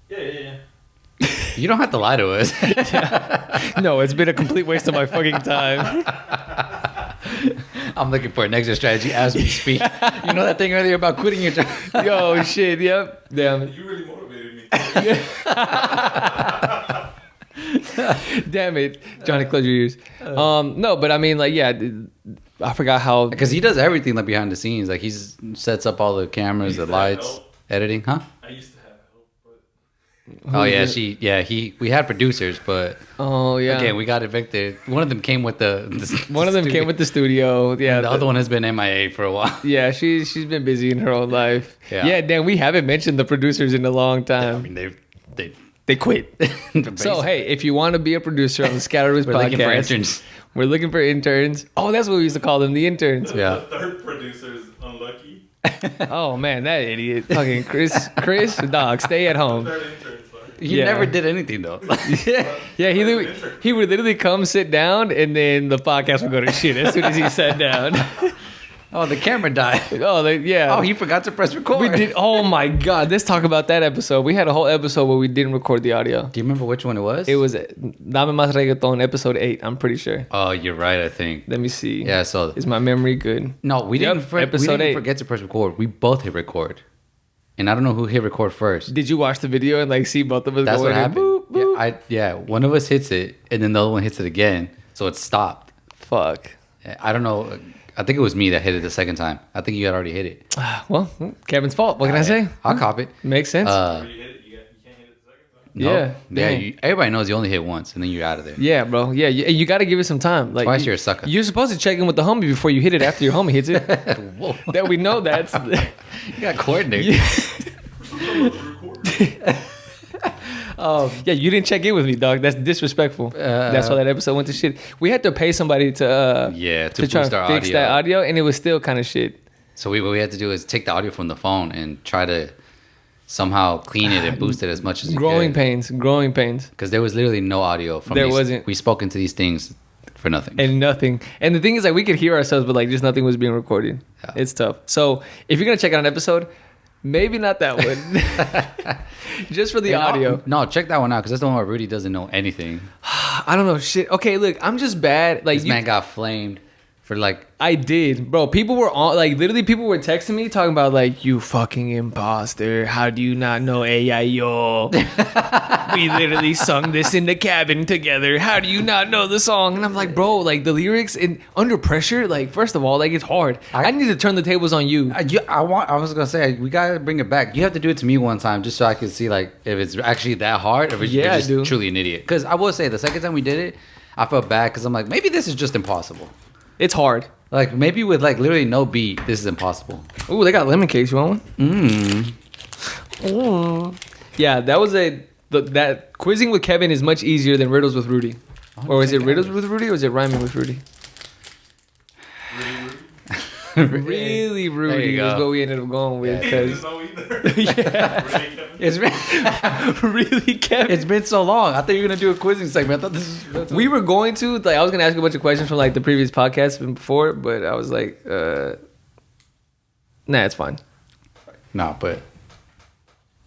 Yeah. You don't have to lie to us. No, it's been a complete waste of my fucking time. I'm looking for an exit strategy as we speak. You know that thing earlier about quitting your job? Yo, shit. Yep. Damn it. You really motivated me. Damn it, Johnny, close your ears. No, but I mean, like, yeah, I forgot how. Because he does everything like behind the scenes. Like he sets up all the cameras, the lights, editing, huh? I used to have help, but Oh yeah, we had producers, but Oh yeah. again, we got evicted. One of them came with the One of them came with the studio. Yeah. the other one has been MIA for a while. Yeah, she's been busy in her own life. Yeah. Yeah, Dan, we haven't mentioned the producers in a long I time. mean, They quit. So basically. hey, if you want to be a producer on the Scatterers We're podcast, looking for interns. We're looking for interns. Oh, that's what we used to call them, the interns. Yeah. the third producer's unlucky. Oh man, that idiot, fucking Chris, dog, stay at home. Third intern, sorry. He Yeah. never did anything though. Yeah, he would literally come sit down, and then the podcast would go to shit as soon as he sat down. Oh, the camera died. Yeah. Oh, he forgot to press record. We did. Oh my god, let's talk about that episode. We had a whole episode where we didn't record the audio. Do you remember which one it was? It was Dame Más Reggaeton, episode 8. I'm pretty sure. Oh, you're right. I think. Let me see. Yeah, so Is my memory good? no, we didn't. Yep, episode we didn't 8. forget to press record. We both hit record, and I don't know who hit record first. Did you watch the video and like see both of us? That's going what happened. Boop, boop? Yeah, one of us hits it, and then the other one hits it again, so it stopped. Fuck. I don't know. I think it was me that hit it the second time. I think you had already hit it. Well, Kevin's fault. What can I say? I'll cop it. Makes sense. After you hit it, you can't hit it the second time. No. Yeah, Yeah. dang. Everybody knows you only hit once, and then you're out of there. Yeah, bro. Yeah, you got to give it some time. Like, Twice you're a sucker. You're supposed to check in with the homie before you hit it after your homie hits it. Whoa. That we know that's. You got coordinated. Yeah, you didn't check in with me, dog. That's disrespectful. That's why that episode went to shit. We had to pay somebody to to try boost to our fix audio. that audio, and it was still kind of shit. So what we had to do is take the audio from the phone and try to somehow clean it and boost it as much as you Growing can. pains, Because there was literally no audio from There these. wasn't. We spoke into these things for nothing. and nothing. And the thing is, like, we could hear ourselves, but like, just nothing was being recorded. Yeah. It's tough. So if you're gonna check out an episode, maybe not that one. Just for the And audio. No, check that one out because that's the one where Rudy doesn't know anything. I don't know shit. Okay, look, I'm just bad. Like, This man got flamed for like I did, bro. People were on, like, literally, people were texting me talking about, like, you fucking imposter. How do you not know A.I.O.? We literally sung this in the cabin together. How do you not know the song? And I'm like, bro, like, the lyrics and under pressure, like, first of all, like, it's hard. I need to turn the tables on you. I was gonna say we gotta bring it back. You have to do it to me one time just so I can see like if it's actually that hard or if Yeah, you're just dude. truly an idiot. Because I will say the second time we did it, I felt bad because I'm like maybe this is just impossible. It's hard. Like maybe with like literally no beat, this is impossible. Ooh, they got lemon cakes. You want one? Yeah, that was that quizzing with Kevin is much easier than riddles with Rudy. Or is it riddles with Rudy or is it rhyming with Rudy? Really, There Rudy you is go. what we ended up going with. He Because didn't know either. yeah, Really, Kevin? It's been really, Kevin. it's been so long. I thought you were gonna do a quizzing segment. I thought this is We were going to, like, I was gonna ask you a bunch of questions from like the previous podcast before, but I was like, nah, it's fine. no, but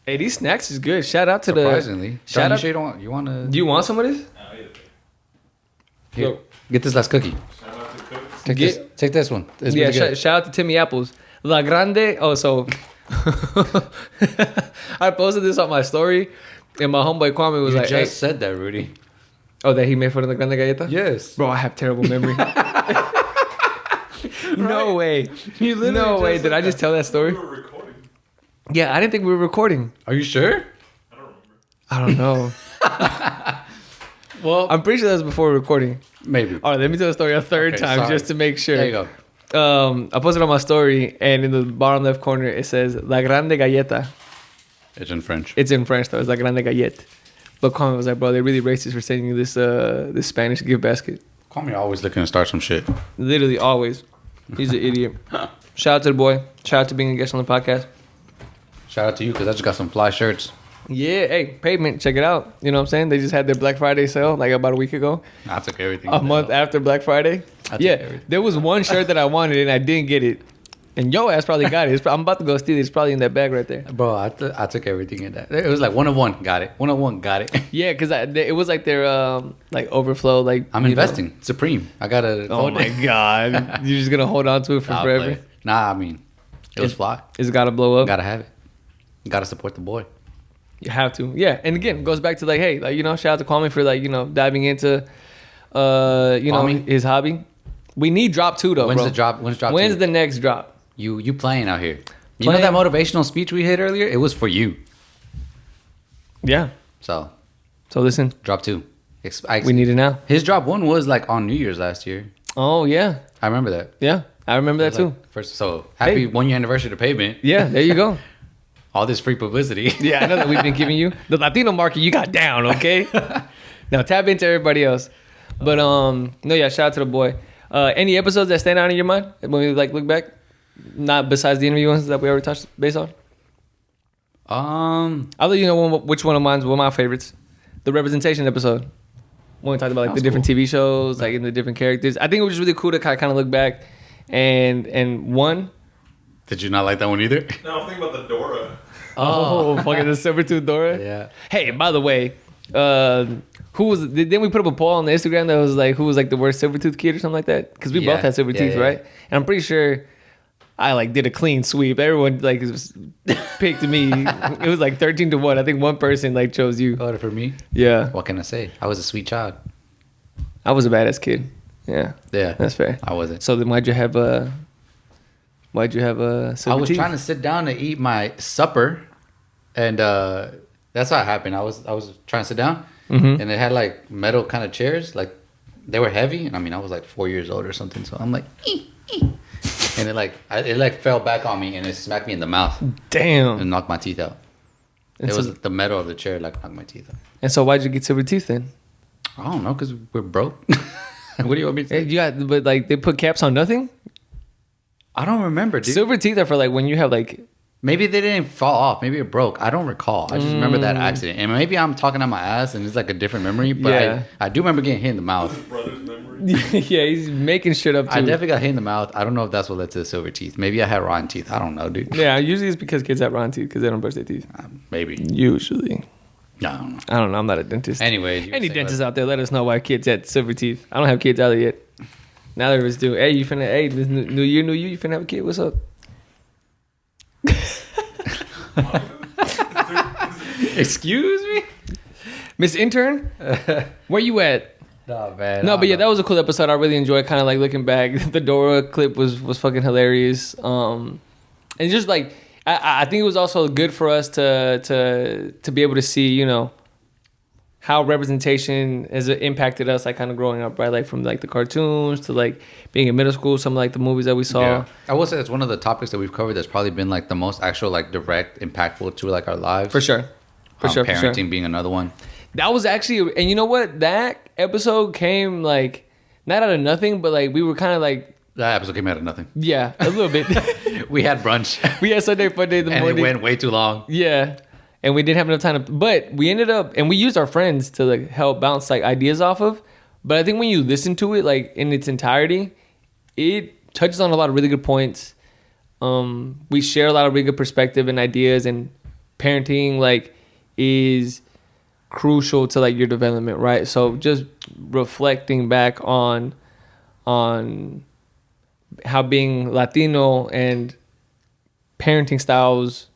Hey, these snacks is good. Shout out to surprisingly, shout out. sure you want to Do you want some of this? Nah, either. here, get this last cookie. Shout out to Cooks. Take this one. It's Yeah, really good. shout out to Timmy Apples. La Grande. Oh, so I posted this on my story, and my homeboy Kwame was You like, just hey, said that, Rudy. oh, that he made for the Grande Galleta? Yes. Bro, I have terrible memory. No way. You literally No just way. said Did I just tell that We story? were recording. Yeah, I didn't think we were recording. Are you sure? I don't remember. I don't know. Well, I'm pretty sure that was before recording. maybe. All right, let me tell the story a third Okay, time sorry. just to make sure. There you go. I posted on my story, and in the bottom left corner, it says La Grande Galleta. It's in French. It's in French, though. It's La Grande Gallette. But Kwame was like, bro, they're really racist for sending you this Spanish gift basket. Call me always looking to start some shit. Literally, always. He's an idiot. Shout out to the boy. Shout out to being a guest on the podcast. Shout out to you because I just got some fly shirts. Yeah, hey, Pavement, check it out. You know what I'm saying? They just had their Black Friday sale like about a week ago. I took everything. A month after Black Friday. Yeah, there was one shirt that I wanted and I didn't get it. And yo ass probably got it. I'm about to go steal it. It's probably in that bag right there. Bro, I took everything in that. It was like 1 of 1. Got it. 1 of 1. Got it. Yeah, because it was like their like overflow. Like I'm investing. Supreme. I got to. Oh my God. You're just going to hold on to it for forever? Nah, I mean, it was fly. It's got to blow up. Got to have it. Got to support the boy. You have to. Yeah. And again, it goes back to like, hey, like, you know, shout out to Kwame for like, you know, diving into, you know, his hobby. We need drop 2 though, When's bro. the drop? When's drop 2? When's the next drop? You playing out here. You know that motivational speech we hit earlier? It was for you. Yeah. So listen. Drop 2. We need it now. His drop 1 was like on New Year's last year. Oh, yeah. I remember that. Yeah. I remember that too. Like happy 1 year anniversary to Pavement. Yeah, there you go. All this free publicity. Yeah, I know that we've been giving you. The Latino market you got down, okay? Now tap into everybody else. But no, yeah, shout out to the boy. Any episodes that stand out in your mind when we like look back? Not besides the interview ones that we already touched base on? I'll let you know which one of mine's one of my favorites. The representation episode. When we talked about like the different TV shows, like in the different characters. I think it was just really cool to kind of look back and one. Did you not like that one either? No, I'm thinking about the Dora. Oh, fucking the Silvertooth Dora? Yeah. Hey, by the way, didn't we put up a poll on the Instagram that was like, who was like the worst Silvertooth kid or something like that? Because we both had silver teeth, right? And I'm pretty sure I like did a clean sweep. Everyone like picked me. It was like 13-1. I think one person like chose you. Voted for me? Yeah. What can I say? I was a sweet child. I was a badass kid. Yeah. Yeah. That's fair. I wasn't. So then why'd you have a silver I was teeth? trying to sit down to eat my supper, and that's how it happened. I was trying to sit down, and it had like metal kind of chairs, like they were heavy, and I mean I was like 4 years old or something, so I'm like, and it fell back on me and it smacked me in the mouth. Damn. And knocked my teeth out. And it was the metal of the chair like knocked my teeth out. And so why'd you get silver teeth then? I don't know, because we're broke. What do you want me to say? But like they put caps on nothing? I don't remember, dude. Silver teeth are for like when you have like... Maybe they didn't fall off. Maybe it broke. I don't recall. I just remember that accident. And maybe I'm talking on my ass and it's like a different memory. But I do remember getting hit in the mouth. His brother's memory. Yeah, he's making shit up too. I definitely got hit in the mouth. I don't know if that's what led to the silver teeth. Maybe I had rotten teeth. I don't know, dude. Yeah, usually it's because kids have rotten teeth because they don't brush their teeth. Maybe. Usually. No, I don't know. I don't know. I'm not a dentist. Anyways. Any dentists out there, let us know why kids had silver teeth. I don't have kids either yet. Neither of us do. Hey, this new year, you finna have a kid. What's up? Excuse me? Miss Intern? Where you at? No, man. No, but yeah, that was a cool episode. I really enjoyed kind of like looking back. The Dora clip was fucking hilarious. And just like, I think it was also good for us to be able to see, you know, how representation has impacted us, like kind of growing up, right? Like from like the cartoons to like being in middle school, some of like the movies that we saw. Yeah. I will say it's one of the topics that we've covered that's probably been like the most actual like direct, impactful to like our lives. For sure. Parenting being another one. That was actually, and you know what? That episode came like not out of nothing, but like we were kind of like. That episode came out of nothing. Yeah, a little bit. We had brunch. We had Sunday fun day in the morning. And it went way too long. Yeah. And we didn't have enough time to, but we ended up, and we used our friends to like help bounce like ideas off of. But I think when you listen to it like in its entirety, it touches on a lot of really good points. We share a lot of really good perspective and ideas, and parenting like is crucial to like your development, right? So just reflecting back on how being Latino and parenting styles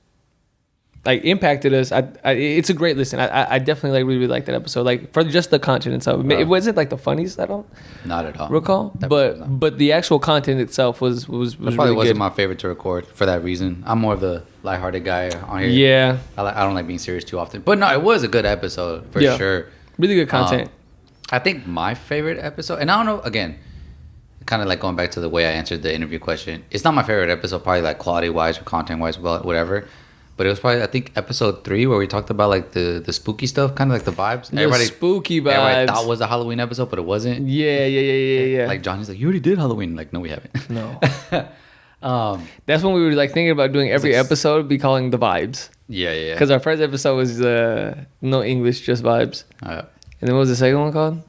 like impacted us. It's a great listen. I definitely like really like that episode. Like for just the content itself, it wasn't like the funniest. I don't not at all recall, but the actual content itself was probably really wasn't good. my favorite to record for that reason. I'm more of the lighthearted guy on here. Yeah, I don't like being serious too often. But no, it was a good episode for sure. Really good content. I think my favorite episode, and I don't know, again, kind of like going back to the way I answered the interview question. It's not my favorite episode, probably like quality wise or content wise, whatever. But it was probably, I think, episode 3 where we talked about like the spooky stuff, kind of like the vibes. Spooky vibes. Everybody thought it was a Halloween episode, but it wasn't. Yeah. Like Johnny's like, you already did Halloween. Like, no, we haven't. No. That's when we were like thinking about doing every episode be calling the vibes. Yeah. Because our first episode was no English, just vibes. And then what was the second one called?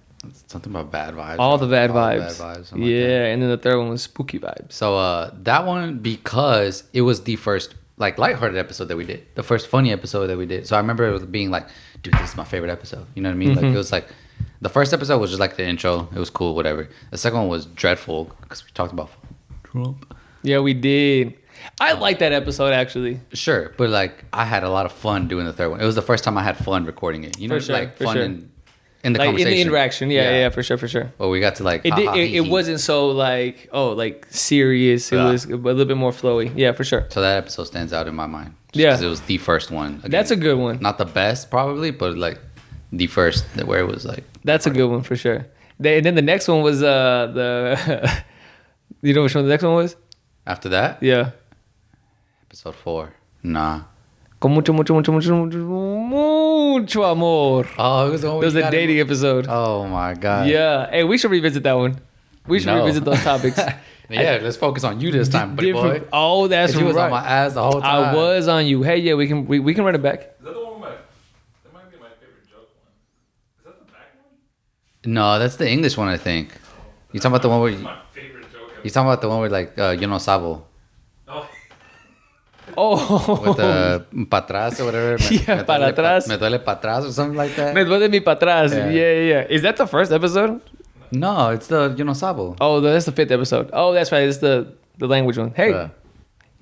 Something about bad vibes. All the bad vibes. Something Yeah, like that. and then the third one was spooky vibes. So that one, because it was the first like lighthearted episode that we did, the first funny episode that we did. So I remember it was being like, dude, this is my favorite episode. You know what I mean? Like it was like the first episode was just like the intro. It was cool, whatever. The second one was dreadful because we talked about Trump. Yeah, we did. I like that episode actually. Sure, but like I had a lot of fun doing the third one. It was the first time I had fun recording it. You know, For sure, like for fun sure. in the Like conversation, in the interaction. Yeah, for sure. Well, we got to like It wasn't so like serious. It was a little bit more flowy. Yeah, for sure. So that episode stands out in my mind. Yeah. Because it was the first one. Again, That's a good one. Not the best probably, but like the first where it was like. That's a good one for sure. And then the next one was the. You know which one the next one was? After that, Yeah. episode 4. Nah. Con mucho amor. Oh, it was the one It was a dating episode. Oh my god. Yeah. Hey, we should revisit that one. We should No. revisit those topics. Yeah, let's focus on you this time, buddy boy. Different. Oh, that's 'Cause you was right. on my ass the whole time. I was on you. Hey, yeah, we can run it back. Is that the one with that might be my favorite joke one. Is that the back one? No, that's the English one, I think. You talking about the one where That's my favorite joke ever. you talking about the one where like yo no sabo Oh, Oh. with the pa atrás or whatever. Yeah, para atrás. Me duele pa atrás or something like that. Me duele mi pa atrás. Yeah. Yeah. Is that the first episode? No, it's the yo no sabo. Oh, that's the fifth episode. Oh, that's right. It's the language one. Hey,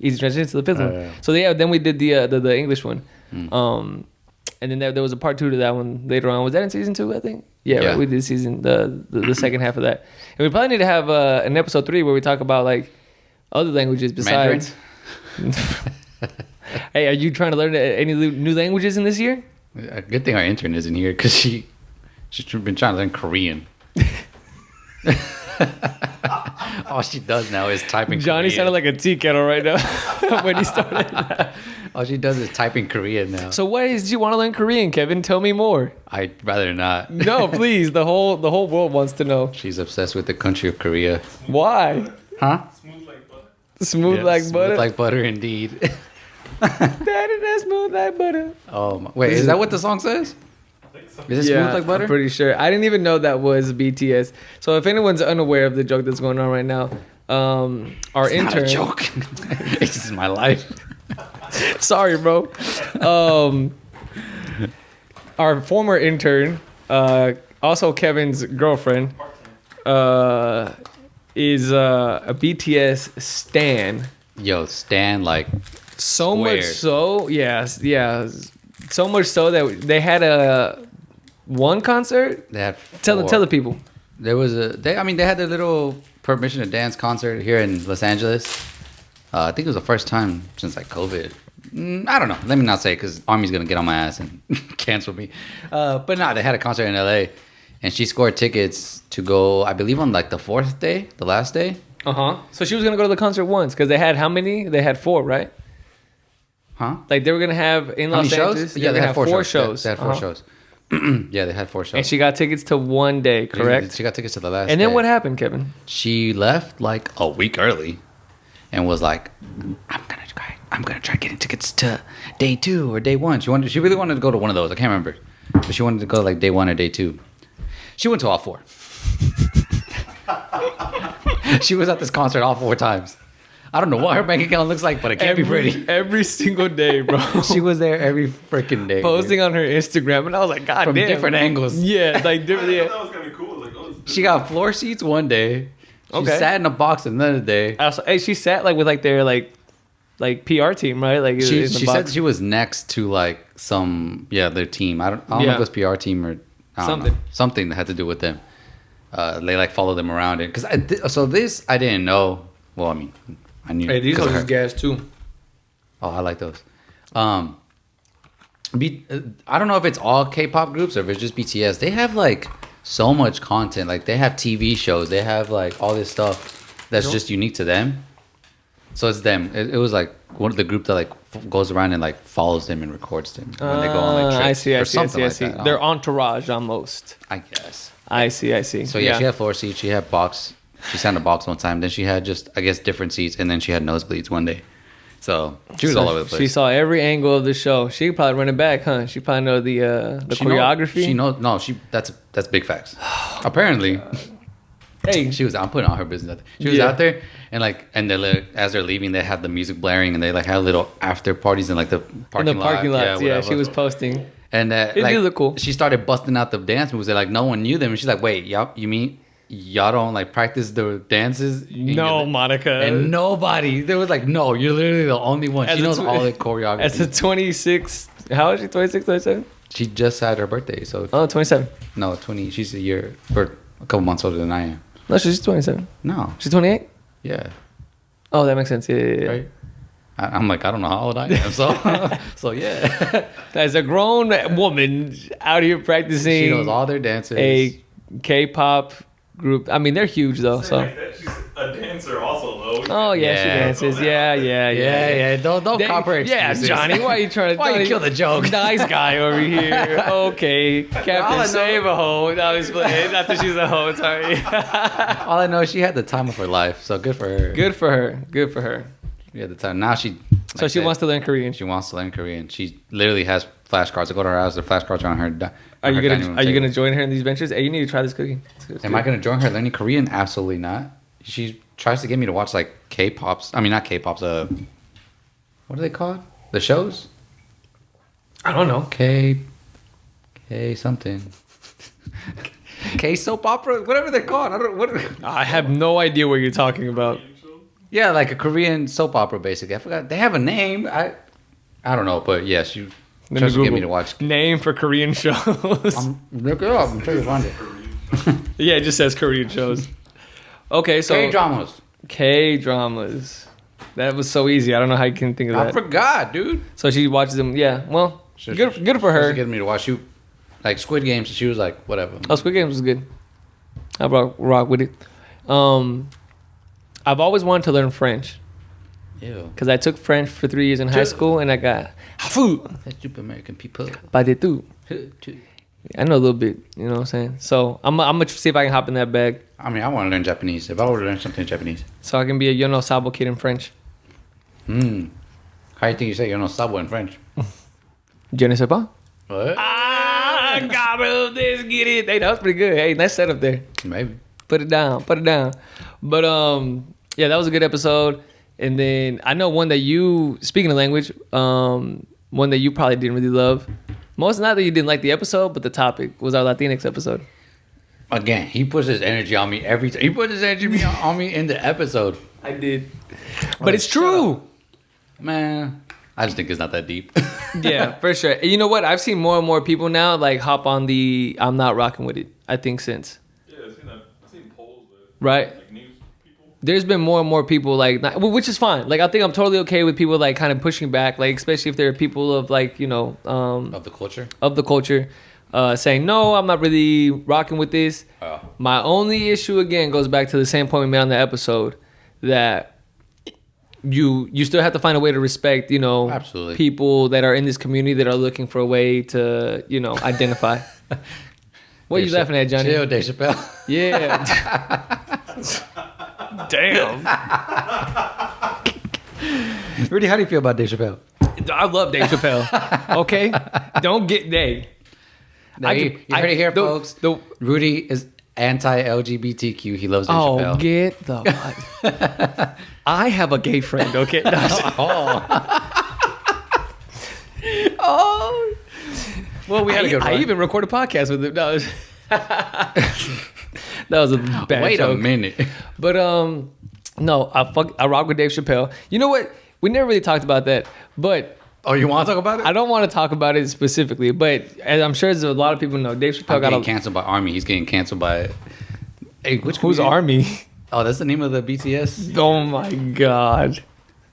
easy transition to the fifth one. yeah. So yeah, then we did the English one. And then there was a part 2 to that one later on. Was that in season 2? I think. Yeah, Yeah. Right, we did the second half of that. And we probably need to have an episode 3 where we talk about like other languages besides. Hey, are you trying to learn any new languages in this year? A good thing our intern isn't here because she's been trying to learn Korean. All she does now is typing. Johnny Korean. sounded like a tea kettle right now when he started. All she does is type in Korean now. So why did you want to learn Korean, Kevin? Tell me more. I'd rather not. No, please. The whole world wants to know. She's obsessed with the country of Korea. Why? Huh? smooth like butter. Smooth like Smooth butter. like butter, indeed. Daddy, that's smooth like butter. Oh, wait, is that what the song says? I think so. Is it smooth like butter? I'm pretty sure. I didn't even know that was BTS. So if anyone's unaware of the joke that's going on right now, our It's intern. not a joke. It's just my life. Sorry, bro. Our former intern, also Kevin's girlfriend, is a BTS stan. Yo, Stan, like, So much Squared. so, yeah, so much so that they had one concert. they had Tell four. the people. There was they had their little permission to dance concert here in Los Angeles. I think it was the first time since like COVID. I don't know. Let me not say because Army's gonna get on my ass and cancel me. But no, they had a concert in LA, and she scored tickets to go. I believe on like the 4th day, the last day. So she was gonna go to the concert once because they had how many? They had 4, right? Huh? Like they were gonna have in How Los many Angeles. shows? Yeah, they were had gonna 4 have shows. shows. They had 4 shows. Yeah, they had 4 shows. And she got tickets to one day, correct? She got tickets to the last. And then day. what happened, Kevin? She left like a week early, and was like, I'm gonna try getting tickets to day 2 or day 1. She really wanted to go to one of those. I can't remember, but she wanted to go like day 1 or day 2. She went to all 4. She was at this concert all 4 times. I don't know what her bank account looks like, but it can't be pretty. Every single day, bro. She was there every freaking day, Posting on her Instagram, and I was like, God from damn. different angles. Yeah, like different. I Yeah. thought that was gonna be cool. Like, oh, She got floor seats one day. She Okay. sat in a box another day. Also, hey, she sat like with like their like PR team, right? Like She in the said box. she was next to like their team. I don't know Yeah. if it was PR team or I don't know. Something that had to do with them. They like follow them around it because this I didn't know. Well, I mean, I knew. Hey, these 'cause of are her. just gas too. Oh, I like those. I don't know if it's all K-pop groups or if it's just BTS. They have like so much content. Like they have TV shows. They have like all this stuff that's just unique to them. So it's them. It was like one of the group that like goes around and like follows them and records them when they go on like trips I see. or something like that. Their entourage almost. I guess. I see. So yeah, she had floor seats. She had box She sat in a box one time. Then she had just, I guess, different seats, and then she had nosebleeds one day. So she was all over the place. She saw every angle of the show. She could probably run it back, huh? She probably know the choreography. She knows. No, that's big facts. Apparently, hey, she was. I'm putting all her business out there. She was out there, and they as they're leaving, they had the music blaring, and they like had little after parties in like the parking lot. Yeah, she was posting. And it did look cool. She started busting out the dance moves. They're like, no one knew them, and she's like, wait, you mean y'all don't like practice the dances? No, Monica. And nobody. There was like, no, you're literally the only one. She knows all the choreography. As a 26, how old is she? 26, 27? She just had her birthday, so. Oh, 27. No, 20. She's a year or a couple months older than I am. No, she's 27. No. She's 28? Yeah. Oh, that makes sense. Yeah. Right? I'm like, I don't know how old I am, so yeah. As a grown woman out here practicing. She knows all their dances. A K-pop group. I mean, they're huge though. So. Like that. She's a dancer also though. Oh yeah, she dances. Yeah. Don't copper excuses. Yeah, Johnny, why are you trying to? Why you kill the joke? Nice guy over here. Okay, Captain Save a hoe. No, he's playing. Not that she's a hoe. Sorry. All I know is she had the time of her life. So good for her. Good for her. She had the time. Now she. So she wants to learn Korean. She wants to learn Korean. She literally has flashcards. I go to her house. The flashcards are on her. Are you gonna join her in these ventures? Hey, you need to try this cooking. Am I gonna join her learning Korean? Absolutely not. She tries to get me to watch like K-pops. I mean, not K-pops. What are they called? The shows? I don't know. K something. K soap opera, whatever they're called. I have no idea what you're talking about. Yeah, like a Korean soap opera, basically. I forgot. They have a name. I don't know, but yeah, she tries to get me to watch. Name for Korean shows. Look it up. I'm sure you find it. Yeah, it just says Korean shows. Okay, so K-dramas. That was so easy. I don't know how you can think of that. I forgot, dude. So she watches them. Yeah, well, good for her. She get me to watch like Squid Games. She was like, whatever. Oh, Squid Games was good. I rock with it. I've always wanted to learn French. Ew. Because I took French for 3 years in high school, and I got hafu. That's super American people. Pas du tout. I know a little bit, you know what I'm saying? So I'm going to see if I can hop in that bag. I mean, I want to learn Japanese. If I were to learn something in Japanese. So I can be a Yo no Sabo kid in French. How do you think you say Yo no Sabo in French? Je ne sais pas. What? Ah, got this, get it. Hey, that was pretty good. Hey, nice setup there. Maybe. Put it down. But, yeah, that was a good episode. And then I know one that you, speaking of language, one that you probably didn't really love. Most not that you didn't like the episode, but the topic was our Latinx episode. Again, he puts his energy on me every time. He puts his energy on me in the episode. I did. But it's true. Man, I just think it's not that deep. Yeah, for sure. And you know what? I've seen more and more people now like hop on the I'm not rocking with it, I think, since. Yeah, I've seen polls that, right. Like news people. There's been more and more people like, which is fine. Like, I think I'm totally okay with people like kind of pushing back, like, especially if they're people of like, you know, of the culture. Saying, no, I'm not really rocking with this. Oh. My only issue, again, goes back to the same point we made on the episode, that you still have to find a way to respect, you know, absolutely, people that are in this community that are looking for a way to, you know, identify. What are you laughing at, Johnny? Chill, Dave Chappelle. Yeah. Damn. Rudy, how do you feel about Dave Chappelle? I love Dave Chappelle. Okay? Don't get Dave. You heard it here, folks. Rudy is anti-LGBTQ. He loves Dave Chappelle. Oh, get the... I have a gay friend, okay? Oh. Well, we had a good one. I even recorded a podcast with him. No, that was a bad Wait joke. a minute. But, no, I rock with Dave Chappelle. You know what? We never really talked about that, but... Oh, you want to talk about it? I don't want to talk about it specifically, but as I'm sure there's a lot of people know, Dave Chappelle got canceled by Army. He's getting canceled by... Hey, who's Army? Oh, that's the name of the BTS? Oh, my God.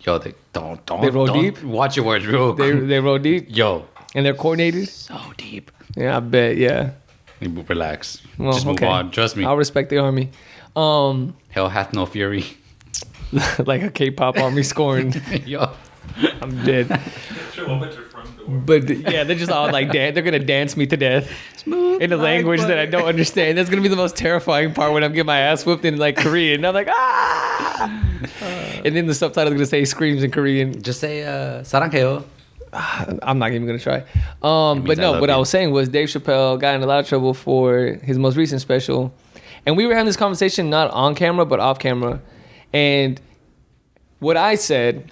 Yo, they don't. They roll deep? Watch your words real quick. They roll deep? Yo. And they're coordinated? So deep. Yeah, I bet, yeah. Relax. Well, just move on. Trust me. I'll respect the Army. Hell hath no fury. Like a K-pop Army scoring. Yo. I'm dead. Sure, I'll bet your friend. front door. But yeah, they're just all like they're gonna dance me to death in a language that I don't understand. That's gonna be the most terrifying part when I'm getting my ass whooped in like Korean. I'm like and then the subtitle's gonna say screams in Korean. Just say "사랑해요." I'm not even gonna try. But no, what I was saying was Dave Chappelle got in a lot of trouble for his most recent special, and we were having this conversation not on camera but off camera, and what I said.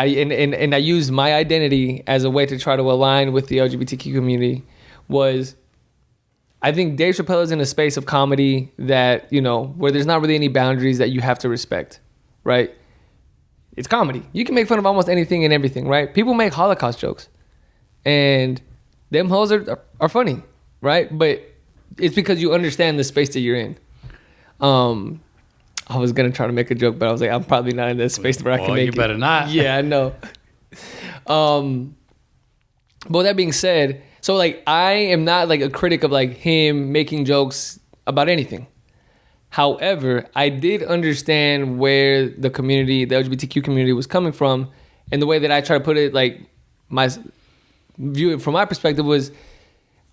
I used my identity as a way to try to align with the LGBTQ community was I think Dave Chappelle is in a space of comedy that, you know, where there's not really any boundaries that you have to respect, right? It's comedy. You can make fun of almost anything and everything, right? People make Holocaust jokes and them hoes are funny, right? But it's because you understand the space that you're in. I was gonna try to make a joke, but I was like, I'm probably not in this space where I can make you better not. Yeah, I know. But with that being said, so like I am not like a critic of like him making jokes about anything. However, I did understand where the community, the LGBTQ community, was coming from, and the way that I try to put it, like my view it from my perspective was,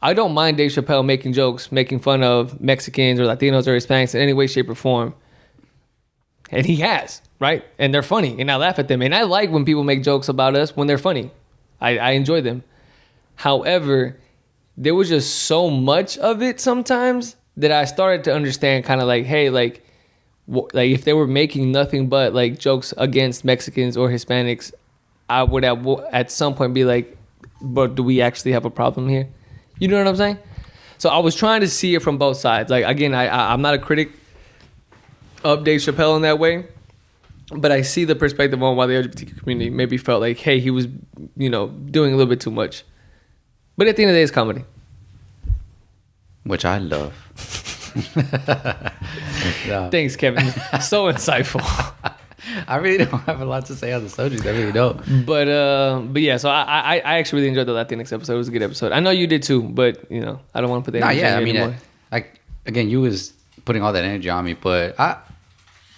I don't mind Dave Chappelle making jokes, making fun of Mexicans or Latinos or Hispanics in any way, shape, or form. And he has, right? And they're funny, and I laugh at them. And I like when people make jokes about us when they're funny. I enjoy them. However, there was just so much of it sometimes that I started to understand kind of like, hey, like if they were making nothing but like jokes against Mexicans or Hispanics, I would at some point be like, but do we actually have a problem here? You know what I'm saying? So I was trying to see it from both sides. Like, again, I'm not a critic of Dave Chappelle in that way, but I see the perspective on why the LGBTQ community maybe felt like, hey, he was, you know, doing a little bit too much. But at the end of the day, it's comedy. Which I love. Yeah. Thanks, Kevin. So insightful. I really don't have a lot to say on the subject. I really don't. But yeah, so I actually really enjoyed the Latinx episode. It was a good episode. I know you did too, but you know, I don't want to put that energy on you anymore. Like again, you was putting all that energy on me, but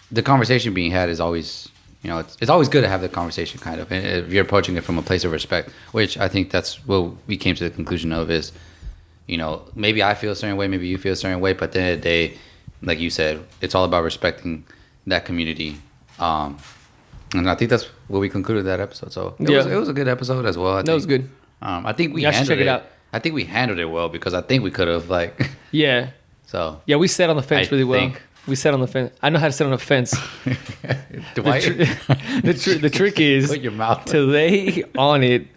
the conversation being had is always, you know, it's always good to have the conversation kind of, and if you're approaching it from a place of respect, which I think that's what we came to the conclusion of is, you know, maybe I feel a certain way, maybe you feel a certain way, but at the end of the day, like you said, it's all about respecting that community. And I think that's what we concluded that episode. So it was a good episode as well. That was good. I think we handled check it out. I think we handled it well because I think we could have like. Yeah. So. Yeah, we sat on the fence really well. Think. We sat on the fence. I know how to sit on a fence. The trick is put your mouth to lay on it,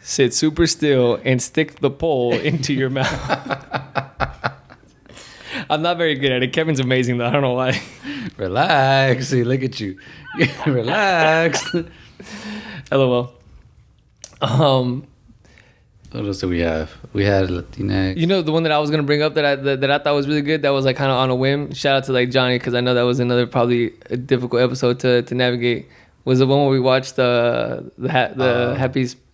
sit super still, and stick the pole into your mouth. I'm not very good at it. Kevin's amazing though. I don't know why. Relax. See, look at you. Relax. LOL. What else do we have? We had Latinx. You know the one that I was gonna bring up that I thought was really good. That was like kind of on a whim. Shout out to like Johnny because I know that was another probably a difficult episode to navigate. Was the one where we watched the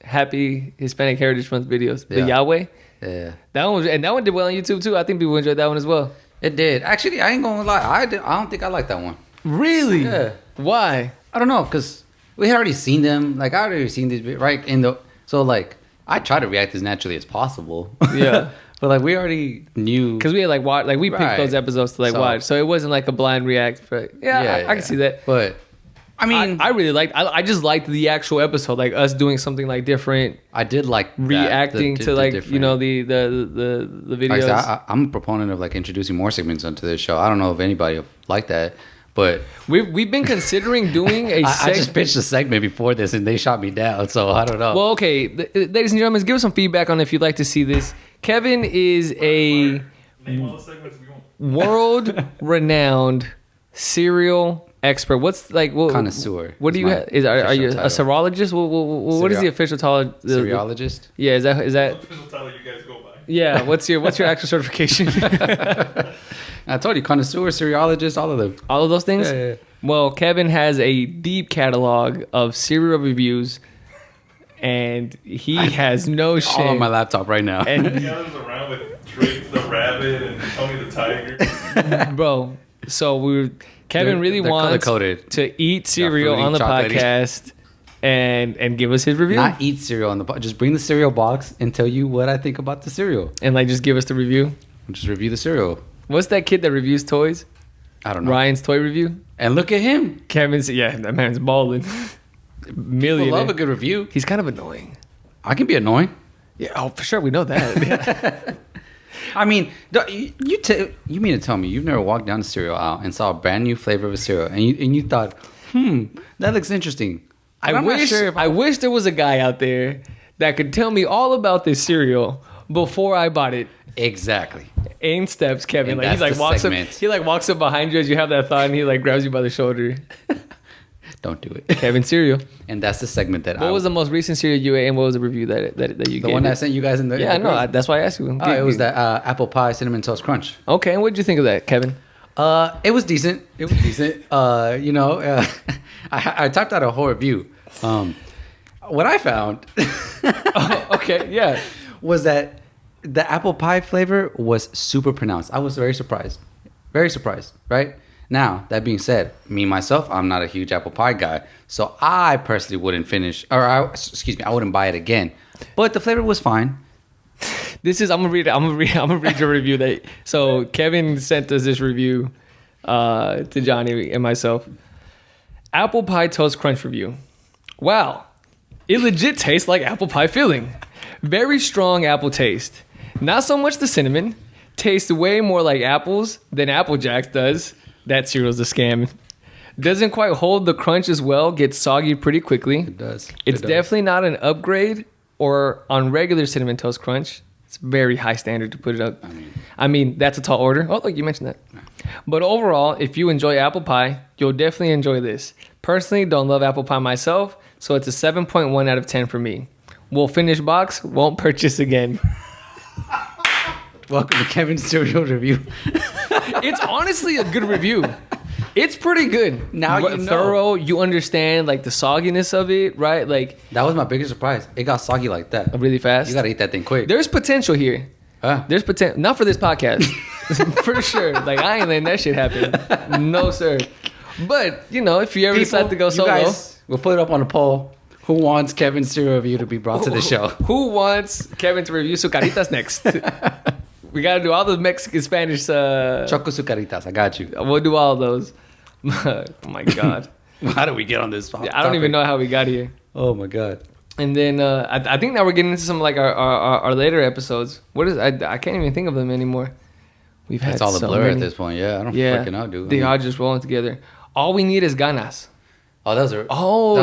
Happy Hispanic Heritage Month videos. The Yahweh. Yeah. That one did well on YouTube too. I think people enjoyed that one as well. It did. Actually, I ain't gonna lie. I don't think I like that one. Really? Yeah. Why? I don't know because we had already seen them. Like I already seen these right so like. I try to react as naturally as possible. Yeah. But like we already knew because we had like watch we picked those episodes to watch, so it wasn't like a blind react. But I can see that. But I mean, I really liked. I just liked the actual episode, like us doing something like different. I did like reacting to like different. You know the videos. Like I'm a proponent of like introducing more segments onto this show. I don't know if anybody like that. But we've been considering doing a I just pitched a segment before this and they shot me down, so I don't know. Well, okay, ladies and gentlemen, give us some feedback on if you'd like to see this. Kevin is a world-renowned cereal expert. What's like connoisseur? What do you have? Are you a serologist? What is the official title? Cereologist? Yeah, is that official title you guys go by? Yeah, what's your actual certification? I told you, connoisseur, cereologist, all of them. All of those things? Yeah. Well, Kevin has a deep catalog of cereal reviews, and he has no shame. All on my laptop right now. And he gathers around with Drake the Rabbit and Tony the Tiger. Bro, so Kevin really wants to eat cereal on the podcast. and give us his review. Not eat cereal on the box. Just bring the cereal box and tell you what I think about the cereal. And like just give us the review. Just review the cereal. What's that kid that reviews toys? I don't know. Ryan's toy review. And look at him. Kevin's, yeah, that man's balling. Millionaire. People love a good review. He's kind of annoying. I can be annoying. Yeah, oh, for sure. We know that. I mean, you mean to tell me you've never walked down the cereal aisle and saw a brand new flavor of a cereal and you thought, that looks interesting. I wish there was a guy out there that could tell me all about this cereal before I bought it. Exactly. In steps, Kevin. And like he that's like walks up. segment. He like walks up behind you as you have that thought, and he like grabs you by the shoulder. Don't do it. Kevin cereal. And that's the segment that What was the most recent cereal you ate, and what was the review that you gave? The one that I sent you guys in the. Yeah, in the no, that's why I asked you. it was that apple pie cinnamon toast crunch. Okay, and what did you think of that, Kevin? It was decent. I typed out a whole review. What I found Okay, yeah. was that the apple pie flavor was super pronounced. I was very surprised. Very surprised, right? Now, that being said, me, myself, I'm not a huge apple pie guy. So I personally wouldn't I wouldn't buy it again. But the flavor was fine. I'm gonna read your review. So Kevin sent us this review to Johnny and myself. Apple pie toast crunch review. Wow, it legit tastes like apple pie filling. Very strong apple taste. Not so much the cinnamon. Tastes way more like apples than Apple Jacks does. That cereal's a scam. Doesn't quite hold the crunch as well. Gets soggy pretty quickly. It does. It's definitely not an upgrade or on regular cinnamon toast crunch. It's very high standard to put it up. I mean, that's a tall order. Oh, look, you mentioned that. But overall, if you enjoy apple pie, you'll definitely enjoy this. Personally, don't love apple pie myself, so it's a 7.1 out of 10 for me. Will finish box, won't purchase again. Welcome to Kevin's cereal review. It's honestly a good review. It's pretty good. Now you know. Thorough. You understand like the sogginess of it, right? Like That was my biggest surprise. It got soggy like that. really fast. You gotta eat that thing quick. There's potential here. There's potential. Not for this podcast. For sure. Like I ain't letting that shit happen. No, sir. But, if you ever decide to go solo. Guys, we'll put it up on a poll. Who wants Kevin's cereal review to be brought to the show? Who wants Kevin to review Sucaritas next? We got to do all the Mexican, Spanish. Choco Sucaritas. I got you. We'll do all of those. Oh, my God. How did we get on this topic? I don't even know how we got here. Oh, my God. And then I think now we're getting into some like our later episodes. What is I can't even think of them anymore. We've had It's all a so blur many. at this point. Yeah, I don't freaking know, dude. They are just rolling together. All we need is ganas. Oh, that was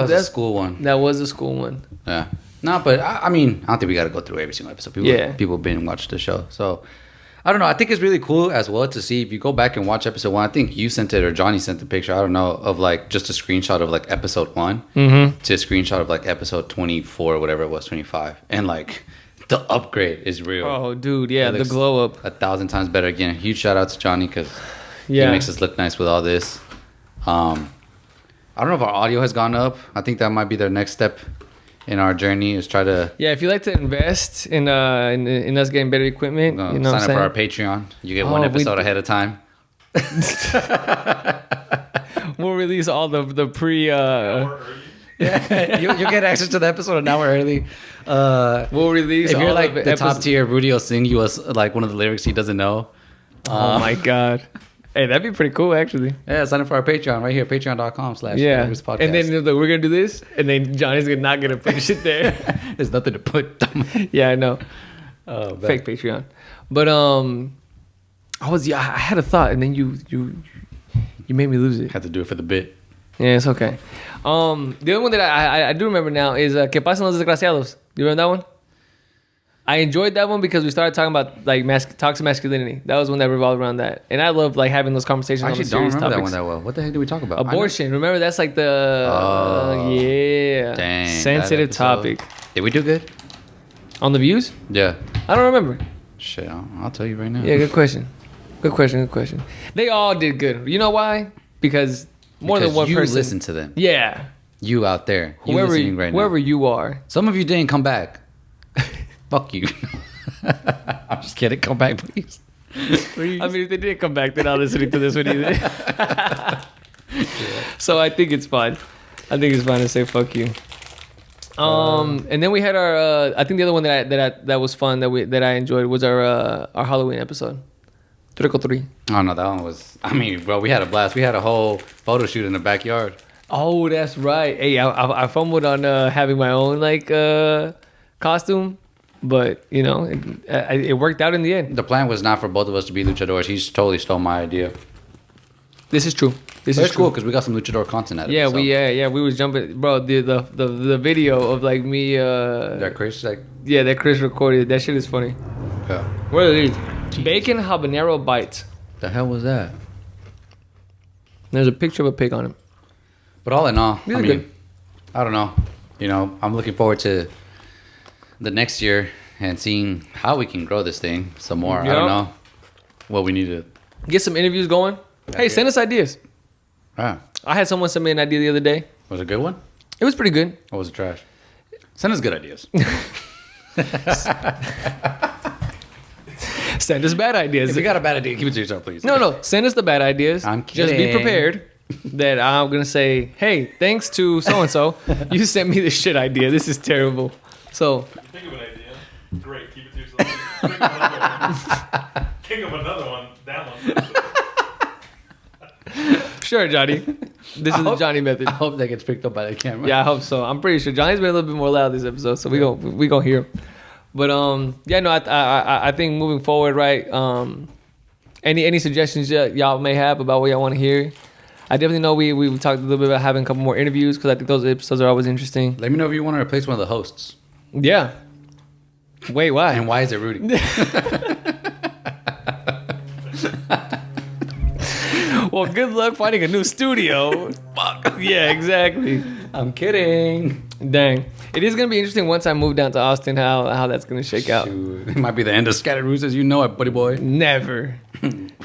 a school one. That was a school one. Yeah. No, but I don't think we got to go through every single episode. People binge watch the show. So, I don't know. I think it's really cool as well to see if you go back and watch episode 1. I think you sent it or Johnny sent the picture. I don't know, of like just a screenshot of like episode 1 to a screenshot of like episode 24 or whatever it was, 25. And like the upgrade is real. Oh, dude. Yeah, the glow up. 1,000 times better. Again, huge shout out to Johnny because he Yeah. makes us look nice with all this. I don't know if our audio has gone up. I think that might be their next step in our journey is try to Yeah, if you like to invest in us getting better equipment, sign up for our Patreon. You get one episode ahead of time. We'll release all the pre. Hour early. Yeah, you'll get access to the episode an hour early. We'll release. If you're all like the top episodes. tier, Rudy will sing you like one of the lyrics he doesn't know. Oh my God. Hey, that'd be pretty cool, actually. Yeah, sign up for our Patreon right here, patreon.com/podcast. Yeah. And then we're going to do this, and then Johnny's not going to put shit there. There's nothing to put. Yeah, I know. Oh, Fake Patreon. But I had a thought, and then you made me lose it. Had to do it for the bit. Yeah, it's okay. The other one that I do remember now is ¿Qué pasan los desgraciados? You remember that one? I enjoyed that one because we started talking about like toxic masculinity. That was one that revolved around that, and I love like having those conversations. I on actually the don't serious remember topics. that one that well. What the heck did we talk about? Abortion. Remember that's like the Dang, sensitive that episode. topic. Did we do good? On the views? Yeah. I don't remember. Shit, I'll tell you right now. Yeah, good question. Good question. They all did good. You know why? Because more than one you person. listen to them. Yeah. You out there. You listening right now. Whoever you are. Some of you didn't come back. Fuck you. I'm just kidding. Come back, please. Please. I mean, if they didn't come back, they're not listening to this one either. So I think it's fine. I think it's fine to say fuck you. And then we had our. I think the other one that was fun that I enjoyed was our Halloween episode. Trick or treat. Oh no, that one was. I mean, bro, we had a blast. We had a whole photo shoot in the backyard. Oh, that's right. Hey, I fumbled on having my own like costume, but you know it worked out in the end. The plan was not for both of us to be luchadors. He totally stole my idea. This is true. This is cool because we got some luchador content out of yeah, it. we was jumping, bro. The video of like me. That Chris that Chris recorded. That shit is funny. Yeah. What are these? Bacon habanero bites. The hell was that? There's a picture of a pig on it. But all in all, These I are mean, good. I don't know. You know, I'm looking forward to the next year and seeing how we can grow this thing some more. I don't know what we need to get some interviews going. Hey, send us ideas. Ah, I had someone send me an idea the other day. was it a good one? It was pretty good. Or was it trash? Send us good ideas. Send us bad ideas. If you got a bad idea, keep it to yourself, please. No. Send us the bad ideas. I'm Just be kidding. prepared that I'm going to say, hey, thanks to so-and-so, you sent me the shit idea. This is terrible. So, Think of an idea. Great. Keep it to yourself. Think of another one. Think of another one. That one. sure, Johnny. This is the Johnny method. I hope that gets picked up by the camera. Yeah, I hope so. I'm pretty sure Johnny's been a little bit more loud this episode, so we gonna hear him. But yeah, no, I think moving forward, right? Any suggestions y'all may have about what y'all want to hear? I definitely know we talked a little bit about having a couple more interviews because I think those episodes are always interesting. Let me know if you want to replace one of the hosts. Yeah. Wait, why? And why is it Rudy? Well, good luck finding a new studio. Fuck. Yeah, exactly. I'm kidding. Dang. It is going to be interesting once I move down to Austin how that's going to shake out. Shoot. It might be the end of Scattered Roots as you know it, buddy boy. Never.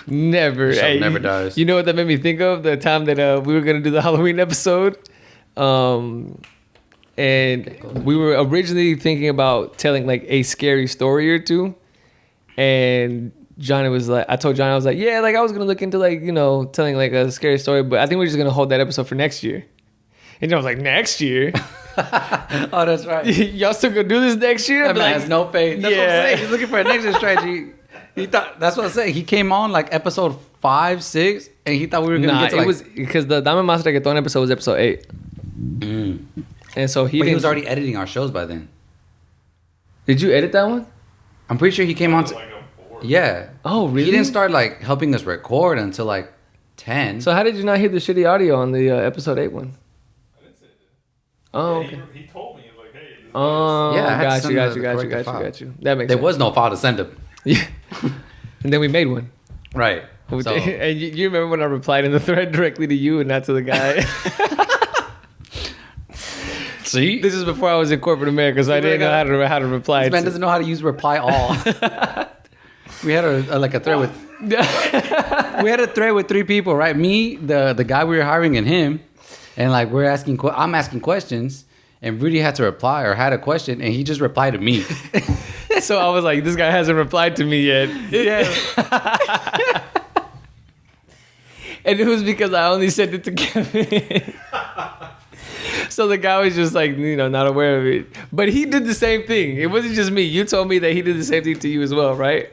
Never. Show never dies. You know what that made me think of? The time that we were going to do the Halloween episode. And we were originally thinking about telling like a scary story or two. And Johnny was like, I told Johnny, I was like, yeah, like I was going to look into like, you know, telling like a scary story, but I think we're just going to hold that episode for next year. And I was like, next year? Oh, that's right. Y'all still gonna do this next year? That man Like, has no faith. That's what I'm Yeah. saying. He's looking for a next year strategy. He thought that's what I'm saying. He came on like episode 5, 6, and he thought we were gonna Nah, get to it like. was because the Dame Mas Reggaeton episode was episode 8. And so But he was already editing our shows by then. Did you edit that one? I'm pretty sure he came on. Like a 4. Yeah. Oh, really? He didn't start like helping us record until like 10. So how did you not hear the shitty audio on the episode 8 one? I didn't say it. Oh, Yeah, okay. he told me, he was like, hey, this is Oh, Yeah, I had to got send you. the corrected file. Got you. That makes There sense. was no file to send him. Yeah. And then we made one. Right. So, And you remember when I replied in the thread directly to you and not to the guy? see, This is before I was in corporate America, so I didn't know how to reply. this man to- doesn't know how to use reply all. We had a thread with we had a thread with 3 people, right? Me, the guy we were hiring, and him, and like we're asking. I'm asking questions, and Rudy had to reply or had a question, and he just replied to me. So I was like, this guy hasn't replied to me yet. Yeah. And it was because I only sent it to Kevin. So the guy was just like, you know, not aware of it. But he did the same thing. It wasn't just me. You told me that he did the same thing to you as well, right?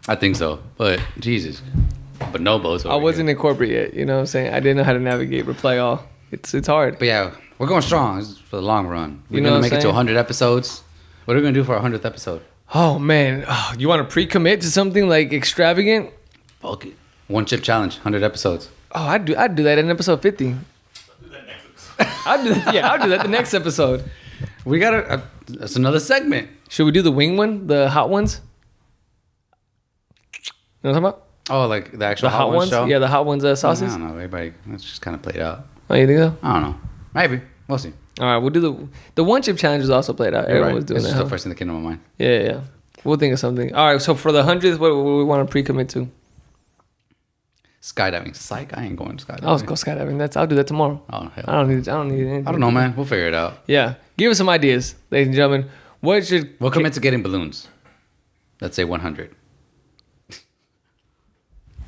I think so, but Jesus, but no both. I wasn't in corporate yet. You know what I'm saying? I didn't know how to navigate reply all. It's hard. But yeah, we're going strong. This is for the long run. We're You know gonna what make I'm it to saying? 100 episodes. What are we gonna do for our 100th episode? Oh, man. Oh, you want to pre-commit to something like extravagant? Fuck it. One chip challenge, 100 episodes. Oh, I'd do that in episode 50. do that next episode. I'll do that the next episode. We got that's another segment. Should we do the wing one? The hot ones? You know what I'm talking about? Oh, like the actual The hot ones? show? Yeah, the hot ones sauces. I don't know. Everybody, that's just kind of played out. Oh, you think so? I don't know. Maybe. We'll see. All right, we'll do the one chip challenge was also played out. You're Everyone right. was doing It's that. just huh? the first thing that came to my mind. Yeah. We'll think of something. All right, so for the 100th, what we want to pre-commit to? Skydiving. Psych. I ain't going skydiving. I'll go skydiving. I'll do that tomorrow. Oh, hell. I don't need anything. I don't know, man. We'll figure it out. Yeah, give us some ideas, ladies and gentlemen. What should We'll commit to getting balloons. Let's say 100.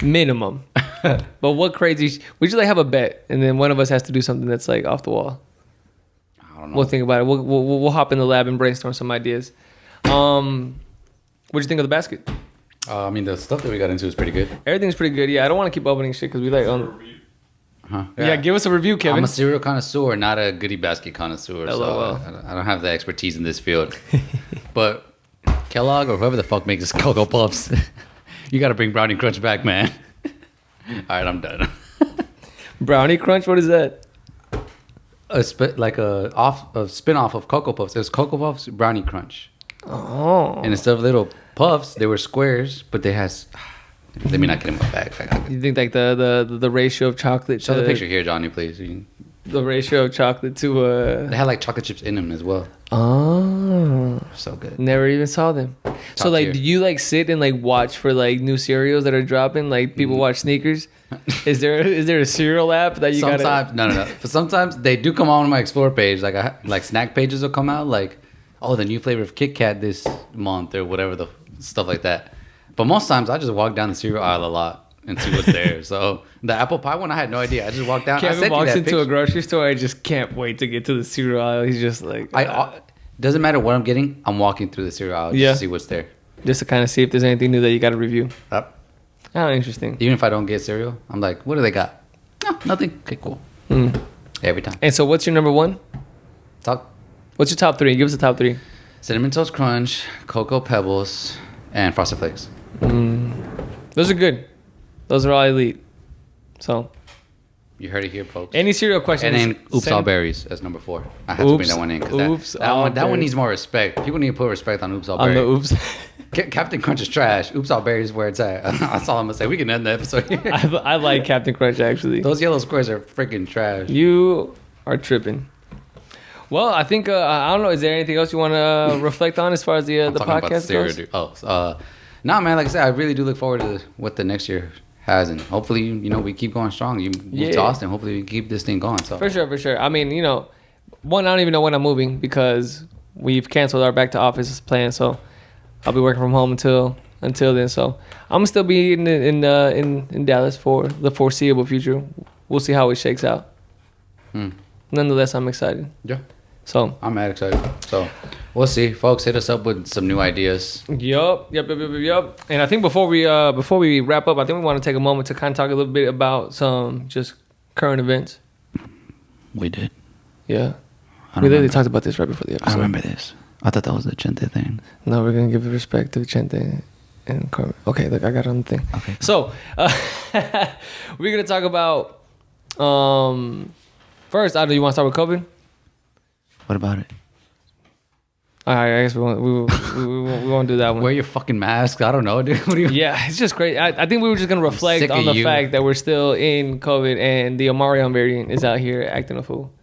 minimum? But what crazy? We should like have a bet, and then one of us has to do something that's like off the wall. don't know. We'll think about it. We'll hop in the lab and brainstorm some ideas. What'd you think of the basket? I mean, the stuff that we got into is pretty good. Everything's pretty good. Yeah, I don't want to keep opening shit because we like. Huh? Yeah, give us a review, Kevin. I'm a cereal connoisseur, not a goodie basket connoisseur. LOL. So I don't have the expertise in this field. But Kellogg or whoever the fuck makes this Cocoa Puffs, you got to bring Brownie Crunch back, man. All right, I'm done. Brownie Crunch, what is that? A spin-off of Cocoa Puffs. It was Cocoa Puffs Brownie Crunch. Oh. And instead of little puffs, they were squares, but they has... Let me not get in my bag. You think like the ratio of chocolate Show to... the picture here, Johnny, please. The ratio of chocolate to... They had like chocolate chips in them as well. Oh. So good. Never even saw them. So like, tier. do you like sit and like watch for like new cereals that are dropping? Like people watch Sneakers? Is there a cereal app that you Sometimes, gotta... no. But sometimes they do come on my Explore page. Like snack pages will come out. Like, oh, the new flavor of Kit Kat this month or whatever, the stuff like that. But most times I just walk down the cereal aisle a lot and see what's there. So the apple pie one, I had no idea. I just walked down. Kevin walks into a grocery store. I just can't wait to get to the cereal aisle. He's just like... doesn't matter what I'm getting. I'm walking through the cereal aisle just to see what's there. Just to kind of see if there's anything new that you got to review. Yep. Oh, interesting. Even if I don't get cereal, I'm like, what do they got? No, nothing. Okay, cool. Every time. And so what's your number one? What's your top three? Give us a top three. Cinnamon Toast Crunch, Cocoa Pebbles, and Frosted Flakes. Those are good. Those are all elite. So You heard it here, folks. any cereal questions? And then Oops All Berries as number 4. I have to bring that one in because that one needs more respect. People need to put respect on Oops All Berries. On the Oops. Captain Crunch is trash. Oops All Berries is where it's at. That's all I'm gonna say. We can end the episode here. I like Captain Crunch actually. Those yellow squares are freaking trash. You are tripping. Well, I think I don't know. Is there anything else you want to reflect on as far as the podcast goes? Nah, man. Like I said, I really do look forward to what the next year has, and hopefully, we keep going strong. You move to Austin. Hopefully, we keep this thing going. So for sure. I mean, one, I don't even know when I'm moving because we've canceled our back to office plan. So I'll be working from home until then. So I'm gonna still be in Dallas for the foreseeable future. We'll see how it shakes out. Nonetheless, I'm excited. Yeah. So I'm mad excited. So we'll see, folks. Hit us up with some new ideas. Yup. And I think before we wrap up, I think we want to take a moment to kind of talk a little bit about some just current events. We did. Yeah. We literally talked about this right before the episode. I remember this. I thought that was the Chente thing. No, we're gonna give respect to Chente and Carmen. Okay, look, I got it on the thing. Okay. So we're gonna talk about first. Do you want to start with COVID? What about it? All right, I guess we won't do that one. Wear your fucking mask. I don't know, dude. What do you? Yeah, it's just crazy. I think we were just gonna reflect on the fact that we're still in COVID and the Omarion variant is out here acting a fool.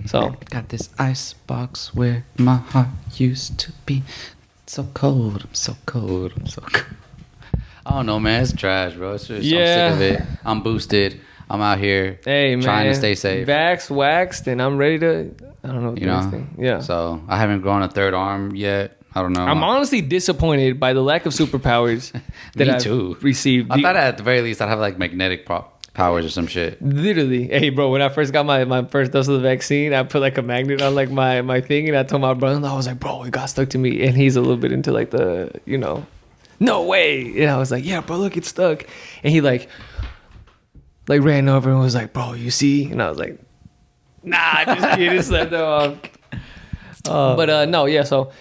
So got this ice box where my heart used to be. So cold. I'm so cold. I don't know, man. It's trash, bro. It's just, I'm sick of it. I'm boosted. I'm out here trying to stay safe. Waxed, and I'm ready to. I don't know. Thing. Yeah. So I haven't grown a third arm yet. I don't know. I'm honestly disappointed by the lack of superpowers that I've received. I thought at the very least I'd have like magnetic powers or some shit. Literally. Hey, bro, when I first got my first dose of the vaccine, I put like a magnet on like my thing, and I told my brother, I was like, bro, it got stuck to me. And he's a little bit into like the, no way. And I was like, yeah, bro, look, it's stuck. And he like ran over and was like, bro, you see? And I was like, nah, just kidding. Slept off. But no, yeah. So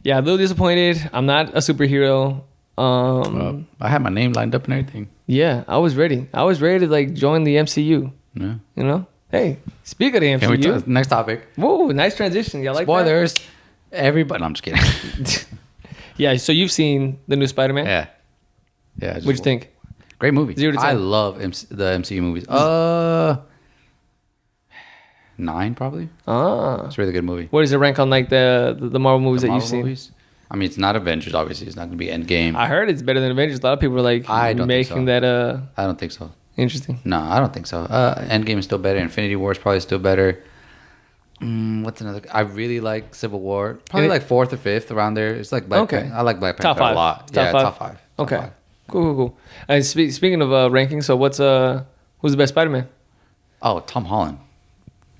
yeah, a little disappointed. I'm not a superhero. I had my name lined up and everything. Yeah, I was ready. I was ready to like join the MCU. Yeah. Hey, speak of the MCU. Next topic. Whoa, nice transition. Y'all like spoilers. Everybody. No, I'm just kidding. Yeah. So you've seen the new Spider-Man? Yeah. What'd you think? Great movie. 0 to 10. I love the MCU movies. 9 probably. It's a really good movie. Where does it rank on like the Marvel movies that you've seen? I mean, it's not Avengers. Obviously, it's not going to be Endgame. I heard it's better than Avengers. A lot of people are like making that. I don't think so. Interesting. No, I don't think so. Endgame is still better. Infinity War is probably still better. What's another? I really like Civil War. Probably like 4th or 5th around there. It's like Black Panther. I like Black Panther a lot. Top 5. Okay. Cool. And speaking of rankings, so who's the best Spider-Man? Oh, Tom Holland.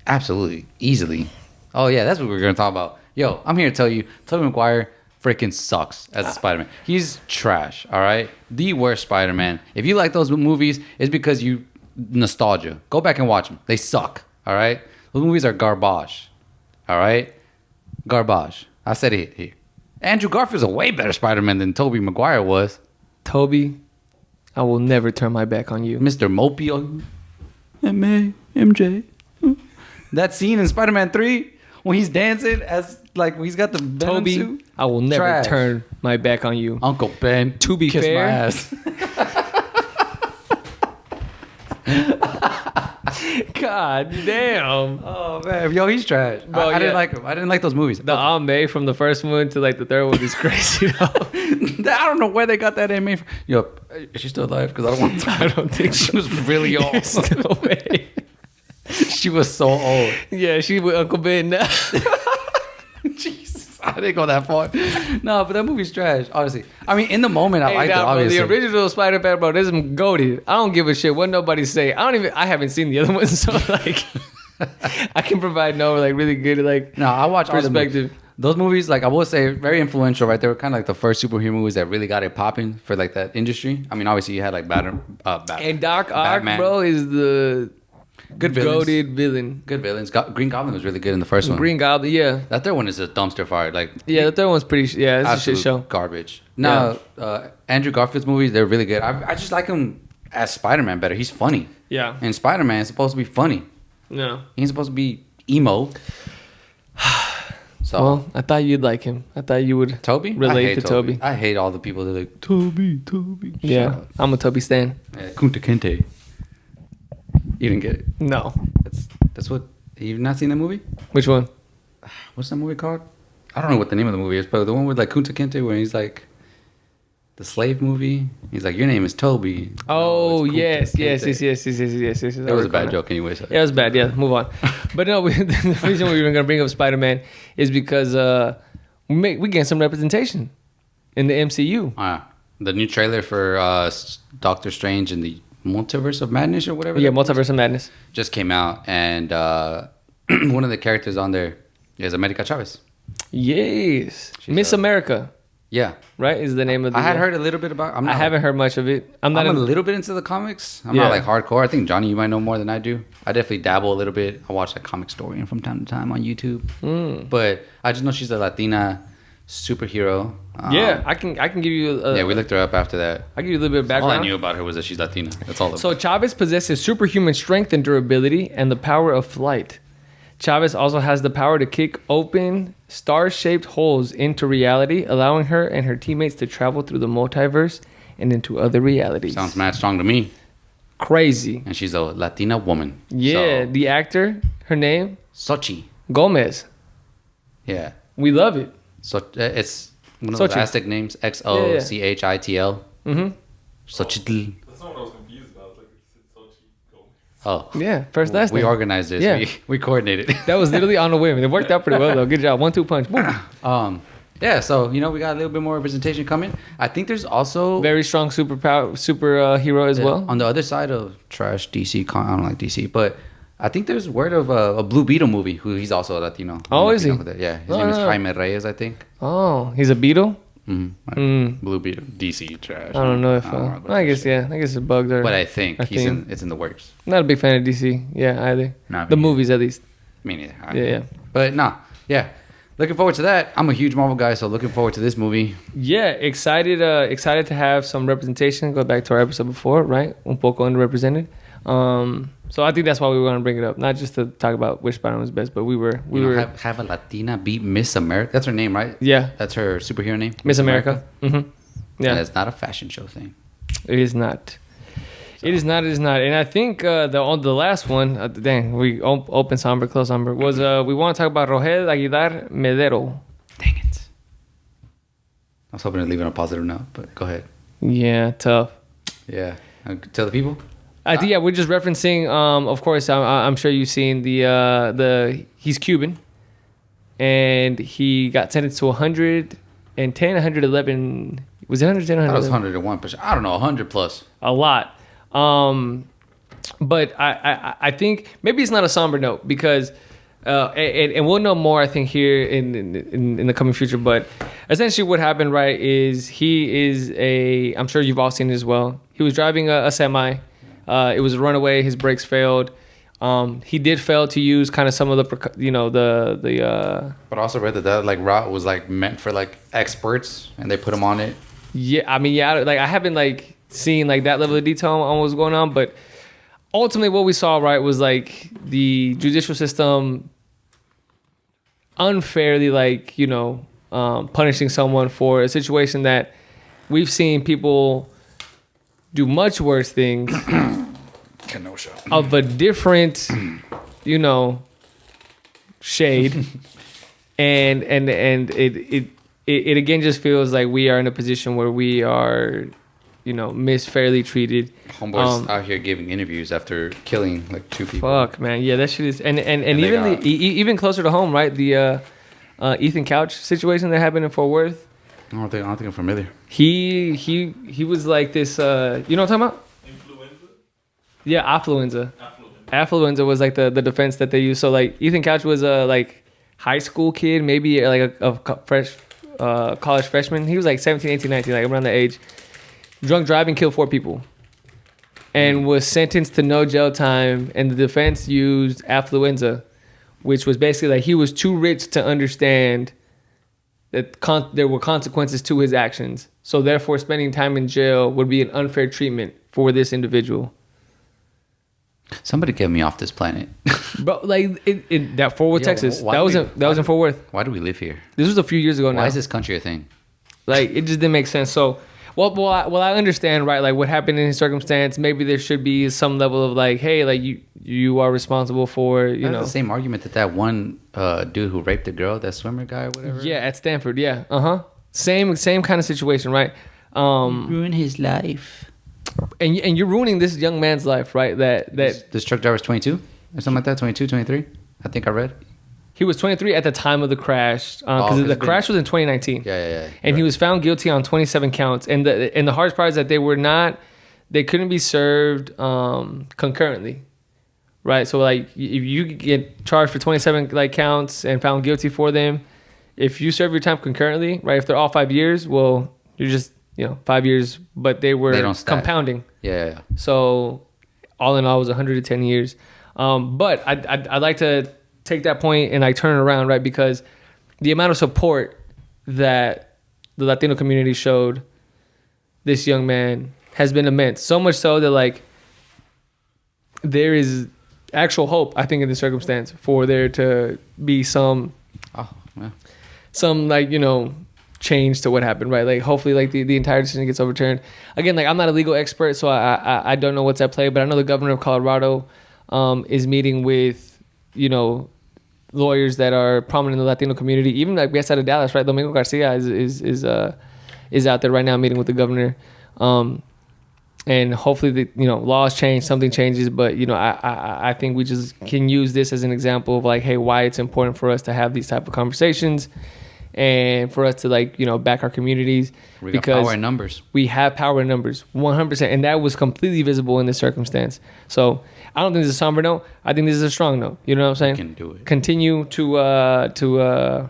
Absolutely. Easily. Oh yeah, that's what we're gonna talk about. Yo, I'm here to tell you, Tobey Maguire freaking sucks as a Spider-Man. He's trash. All right, the worst Spider-Man. If you like those movies, it's because you nostalgia. Go back and watch them. They suck. All right, those movies are garbage. All right, garbage. I said it here. Andrew Garfield's a way better Spider-Man than Tobey Maguire was. Toby, I will never turn my back on you. Mr. Mopey. MJ. That scene in Spider-Man 3 when he's dancing as like he's got the Venom Toby, suit. I will never Trash. turn my back on you. Uncle Ben. To be kiss fair- my ass. God damn. Oh man, yo, he's trash. Bro, I didn't yeah. like him. I didn't like those movies. The Ame from the first one to like the third one is crazy. Though. I don't know where they got that anime from. Yo, is she still alive? Because I don't want to. I don't think She was really old. There's no way. She was so old. Yeah, she with Uncle Ben now. Jesus, I didn't go that far. No, but that movie's trash. Honestly, I mean, in the moment, I liked it. Bro, Obviously, the original Spider-Man, bro, this is goated. I don't give a shit what nobody say. I haven't seen the other ones, so like, I can provide no like really good like no, I watch all the movies. perspective. Those movies, like I will say, very influential, right? They were kind of like the first superhero movies that really got it popping for like that industry. I mean, obviously you had like And Doc Ock, Batman. bro, is the Good villains. goated villain. Good villains. Green Goblin was really good in the first one. Green Goblin, yeah, That third one is a dumpster fire. Like yeah. The third one's pretty. Yeah, it's a absolute shit show. garbage. No, Andrew Garfield's movies, they're really good. I just like him as Spider-Man better. He's funny. Yeah, And Spider-Man is supposed to be funny. no. He's supposed to be emo. So Well, I thought you'd like him. I thought you would Toby? I relate hate to Toby. I hate all the people that are like, Toby. Shut Yeah, up. I'm a Toby stan. Yeah, Kunta Kinte. You didn't get it. No, That's what. You've not seen that movie? which one? What's that movie called? I don't know what the name of the movie is, but the one with like Kunta Kinte where he's like the slave movie. He's like, your name is Toby. Oh No, it's yes, Kunta yes, Kinte. yes. It was a bad joke anyway. So. Yeah, it was bad. Yeah, move on. But no, the reason we were gonna bring up Spider-Man is because we get some representation in the MCU. The new trailer for Doctor Strange and the Multiverse of Madness or whatever. Yeah, that was, Multiverse of Madness. just came out, and one of the characters on there is America Chavez. Yes, She's Miss America, Yeah, right? Is the name of the. I had heard a little bit about. I haven't heard much of it. I'm not. I'm a little bit into the comics. I'm Yeah. not like hardcore. I think Johnny, you might know more than I do. I definitely dabble a little bit. I watch like Comic Story from time to time on YouTube. But I just know she's a Latina superhero. Yeah, I can give you. Yeah, we looked her up after that. I give you a little bit of All I background. knew about her was that she's Latina. That's all. So Chavez possesses superhuman strength and durability and the power of flight. Chavez also has the power to kick open star-shaped holes into reality, allowing her and her teammates to travel through the multiverse and into other realities. Sounds mad strong to me. Crazy. And she's a Latina woman. Yeah, So, the actor, her name, Sochi. Gomez. Yeah. We love it. So it's one of those Xochitl. Aztec names. Xochitl. Mm-hmm. Xochitl. That's not what I was confused about. It's like you said Sochi, go. Oh. Yeah, first last We name. organized this. Yeah. We coordinated. That was literally on a whim. It worked out pretty well though. Good job. 1-2 punch. Boom. Yeah, so we got a little bit more representation coming. I think there's also Very strong superhero as well. on the other side of trash DC. I don't like DC, but I think there's word of a Blue Beetle movie. Who he's also a Latino. I don't Oh, know if is you he? know who that- Yeah, his Oh, name is no. Jaime Reyes, I think. Oh, he's a beetle. Blue Beetle, DC trash. I don't know if. know about I that guess shit. yeah. I guess the bugs are. But I think a thing. it's in the works. Not a big fan of DC. Yeah, either. Not The me movies at least. Me neither. Yeah. But nah, yeah. Looking forward to that. I'm a huge Marvel guy, so looking forward to this movie. Yeah, excited to have some representation. Go back to our episode before, right? Un poco underrepresented. So I think that's why we want to bring it up, not just to talk about which Spider-Man was best, but we were Have a Latina beat Miss America. That's her name, right? yeah, That's her superhero name. Miss America. Mm-hmm. And Yeah, it's not a fashion show thing. it is not. It is not. It is not. And I think the last one, dang, we open somber, close somber, was we want to talk about Rogel Aguilar Medero. Dang it. I was hoping to leave it on a positive note, but go ahead. Yeah, tough. Yeah. Tell the people. I think we're just referencing. Of course, I'm sure you've seen the he's Cuban, and he got sentenced to 110, 111. Was it 110? I thought it was 111? 101%. I don't know, 100 plus. A lot. But I think maybe it's not a somber note because And we'll know more, I think, here in the coming future. But essentially, what happened, right, is he is I'm sure you've all seen it as well. He was driving a semi. It was a runaway. His brakes failed. He did fail to use kind of some of the. But I also read that like route was like meant for like experts, and they put him on it. Yeah, I mean, yeah, like I haven't like seen like that level of detail on what's going on, but ultimately, what we saw, right, was like the judicial system unfairly, like, punishing someone for a situation that we've seen people do much worse things Kenosha. of a different, shade, and it again just feels like we are in a position where we are, misfairly treated. Homeboys out here giving interviews after killing like 2 people. Fuck, man, yeah, that shit is, and even even closer to home, right? The Ethan Couch situation that happened in Fort Worth. I don't think I'm familiar. He was like this. You know what I'm talking about? Influenza? Yeah, affluenza was like the defense that they used. So like Ethan Couch was a like high school kid, maybe like a fresh college freshman. He was like 17, 18, 19, like around the age. Drunk driving, killed 4 people, and was sentenced to no jail time. And the defense used affluenza, which was basically like he was too rich to understand that there were consequences to his actions. So therefore, spending time in jail would be an unfair treatment for this individual. Somebody get me off this planet. Bro, like that Fort Worth, Texas. That was in Fort Worth. Why do we live here? This was a few years ago now. Why is this country a thing? Like, it just didn't make sense. So, I understand, right? Like, what happened in his circumstance. Maybe there should be some level of like, hey, like you are responsible for, That's the same argument that one dude who raped the girl, that swimmer guy or whatever. Yeah, at Stanford. Yeah. Same kind of situation, right? Ruin his life. And you're ruining this young man's life, right? That this truck driver's 22 or something like that, 22, 23. I think I read. He was 23 at the time of the crash, because the crash was in 2019. Yeah. And he was found guilty on 27 counts. And the hardest part is that they couldn't be served concurrently, right? So like if you get charged for 27 like counts and found guilty for them, if you serve your time concurrently, right? If they're all 5 years, well, you're just 5 years, but they don't compounding. Yeah. So all in all, it was 110 years. But I'd like to take that point and I turn it around, right? Because the amount of support that the Latino community showed this young man has been immense. So much so that like there is actual hope, I think, in this circumstance for there to be some like, change to what happened, right? Like hopefully like the entire decision gets overturned. Again, like I'm not a legal expert, so I don't know what's at play, but I know the governor of Colorado is meeting with, lawyers that are prominent in the Latino community. Even like guys out of Dallas, right? Domingo Garcia is out there right now meeting with the governor. And hopefully the laws change, something changes, but I think we just can use this as an example of like, hey, why it's important for us to have these type of conversations and for us to like, back our communities. We got power in numbers. We have power in numbers, 100%. And that was completely visible in this circumstance. So I don't think this is a somber note. I think this is a strong note. You know what I'm saying? We can do it. Continue to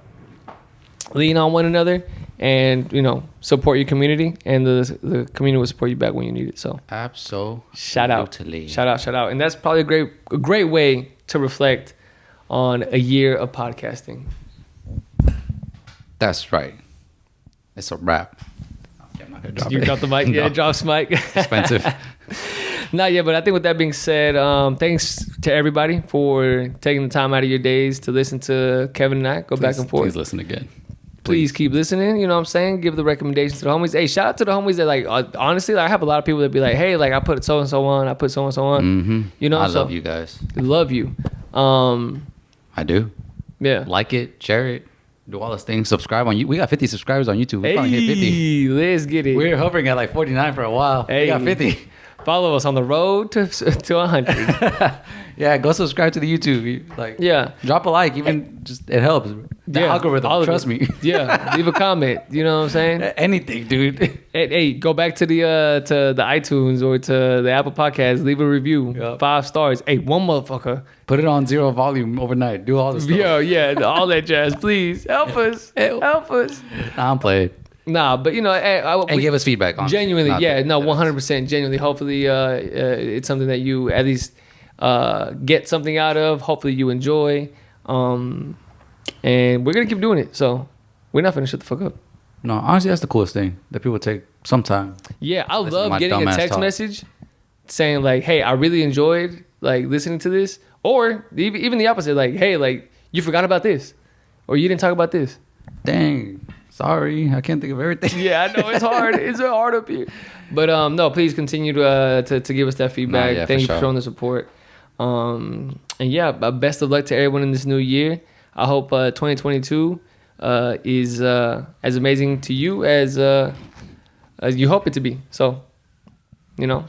lean on one another and, support your community, and the community will support you back when you need it. So absolutely. Shout out. And that's probably a great way to reflect on a year of podcasting. That's right. It's a wrap. Okay, I'm not gonna drop you it. dropped the mic? No. Yeah, drops mic. Expensive. Not yet, but I think with that being said, thanks to everybody for taking the time out of your days to listen to Kevin and I go back and forth. Please listen again. Please keep listening. You know what I'm saying? Give the recommendations to the homies. Hey, shout out to the homies that like, honestly, like, I have a lot of people that be like, hey, like I put so-and-so on. I put so-and-so on. Mm-hmm. I love you guys. Love you. I do. Yeah. Like it, share it. Do all those things. Subscribe on you. We got 50 subscribers on YouTube. We finally hit 50. Let's get it. We were hovering at like 49 for a while. Hey. We got 50. Follow us on the road to 100. Yeah, go subscribe to the YouTube. Like, Yeah. drop a like. Even just it helps. The algorithm. all of Trust it. me. Yeah, leave a comment. You know what I'm saying? Anything, dude. Hey, go back to the iTunes or to the Apple Podcast. Leave a review. Yep. 5 stars. Hey, one motherfucker. Put it on 0 volume overnight. Do all this stuff. Yeah, all that jazz. Please help us. Help us. Nah, I'm playing. Nah, but And give us feedback on genuinely. it. Yeah, no, 100%. Genuinely. Hopefully, it's something that you at least get something out of. Hopefully, you enjoy. And we're gonna keep doing it. So we're not gonna shut the fuck up. No, honestly, that's the coolest thing that people take some time. Yeah, I Listen to love my getting a dumbass text talk. message saying like, "Hey, I really enjoyed like listening to this," or even the opposite, like, "Hey, like you forgot about this, or you didn't talk about this." Dang. Sorry, I can't think of everything. Yeah, I know it's hard. It's hard up here, but no, please continue to give us that feedback. yeah, Thank for you for sure. showing the support. And yeah, best of luck to everyone in this new year. I hope 2022 is as amazing to you as you hope it to be. So,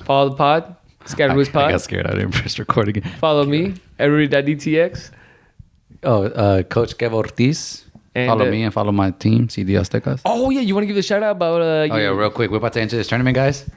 follow the pod, Scattered Roots I Pod. got scared. I didn't press record again. Follow me, Every.dtx. Coach Kev Ortiz. And, follow me and follow my team, CD Aztecas. Oh yeah, you want to give a shout out about? Real quick. We're about to enter this tournament, guys.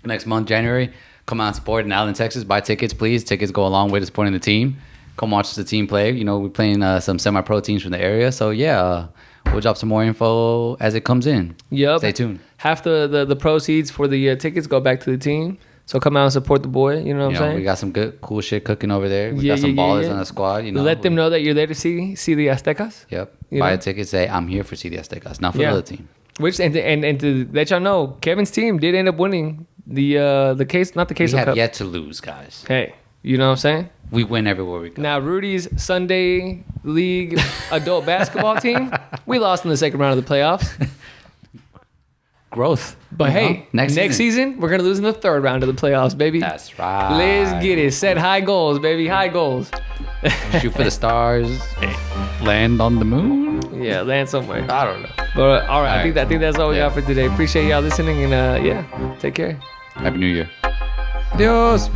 Next month, January. Come out and support in Allen, Texas. Buy tickets, please. Tickets go a long way to supporting the team. Come watch the team play. We're playing some semi-pro teams from the area. So, yeah, we'll drop some more info as it comes in. Yep. Stay tuned. Half the proceeds for the tickets go back to the team. So come out and support the boy. You know what I'm saying? We got some good, cool shit cooking over there. We Yeah, got some yeah, ballers yeah. on the squad. Let them know that you're there to see the Aztecas. Yep. You Buy know? a ticket. Say, I'm here for CD Aztecas, not for Yeah. the other team. Which and to let y'all know, Kevin's team did end up winning the case, not the We Queso have Cup. yet to lose, guys. Hey, you know what I'm saying? We win everywhere we go. Now Rudy's Sunday League adult basketball team, we lost in the second round of the playoffs. Growth. But hey, next season we're gonna lose in the third round of the playoffs, baby. That's right. Let's get it. Set high goals, baby. High goals. Shoot for the stars. Land on the moon. Yeah, land somewhere. I don't know. But all right, All I think that's all we Yeah. got for today. Appreciate y'all listening, and take care. Happy New Year. Adios.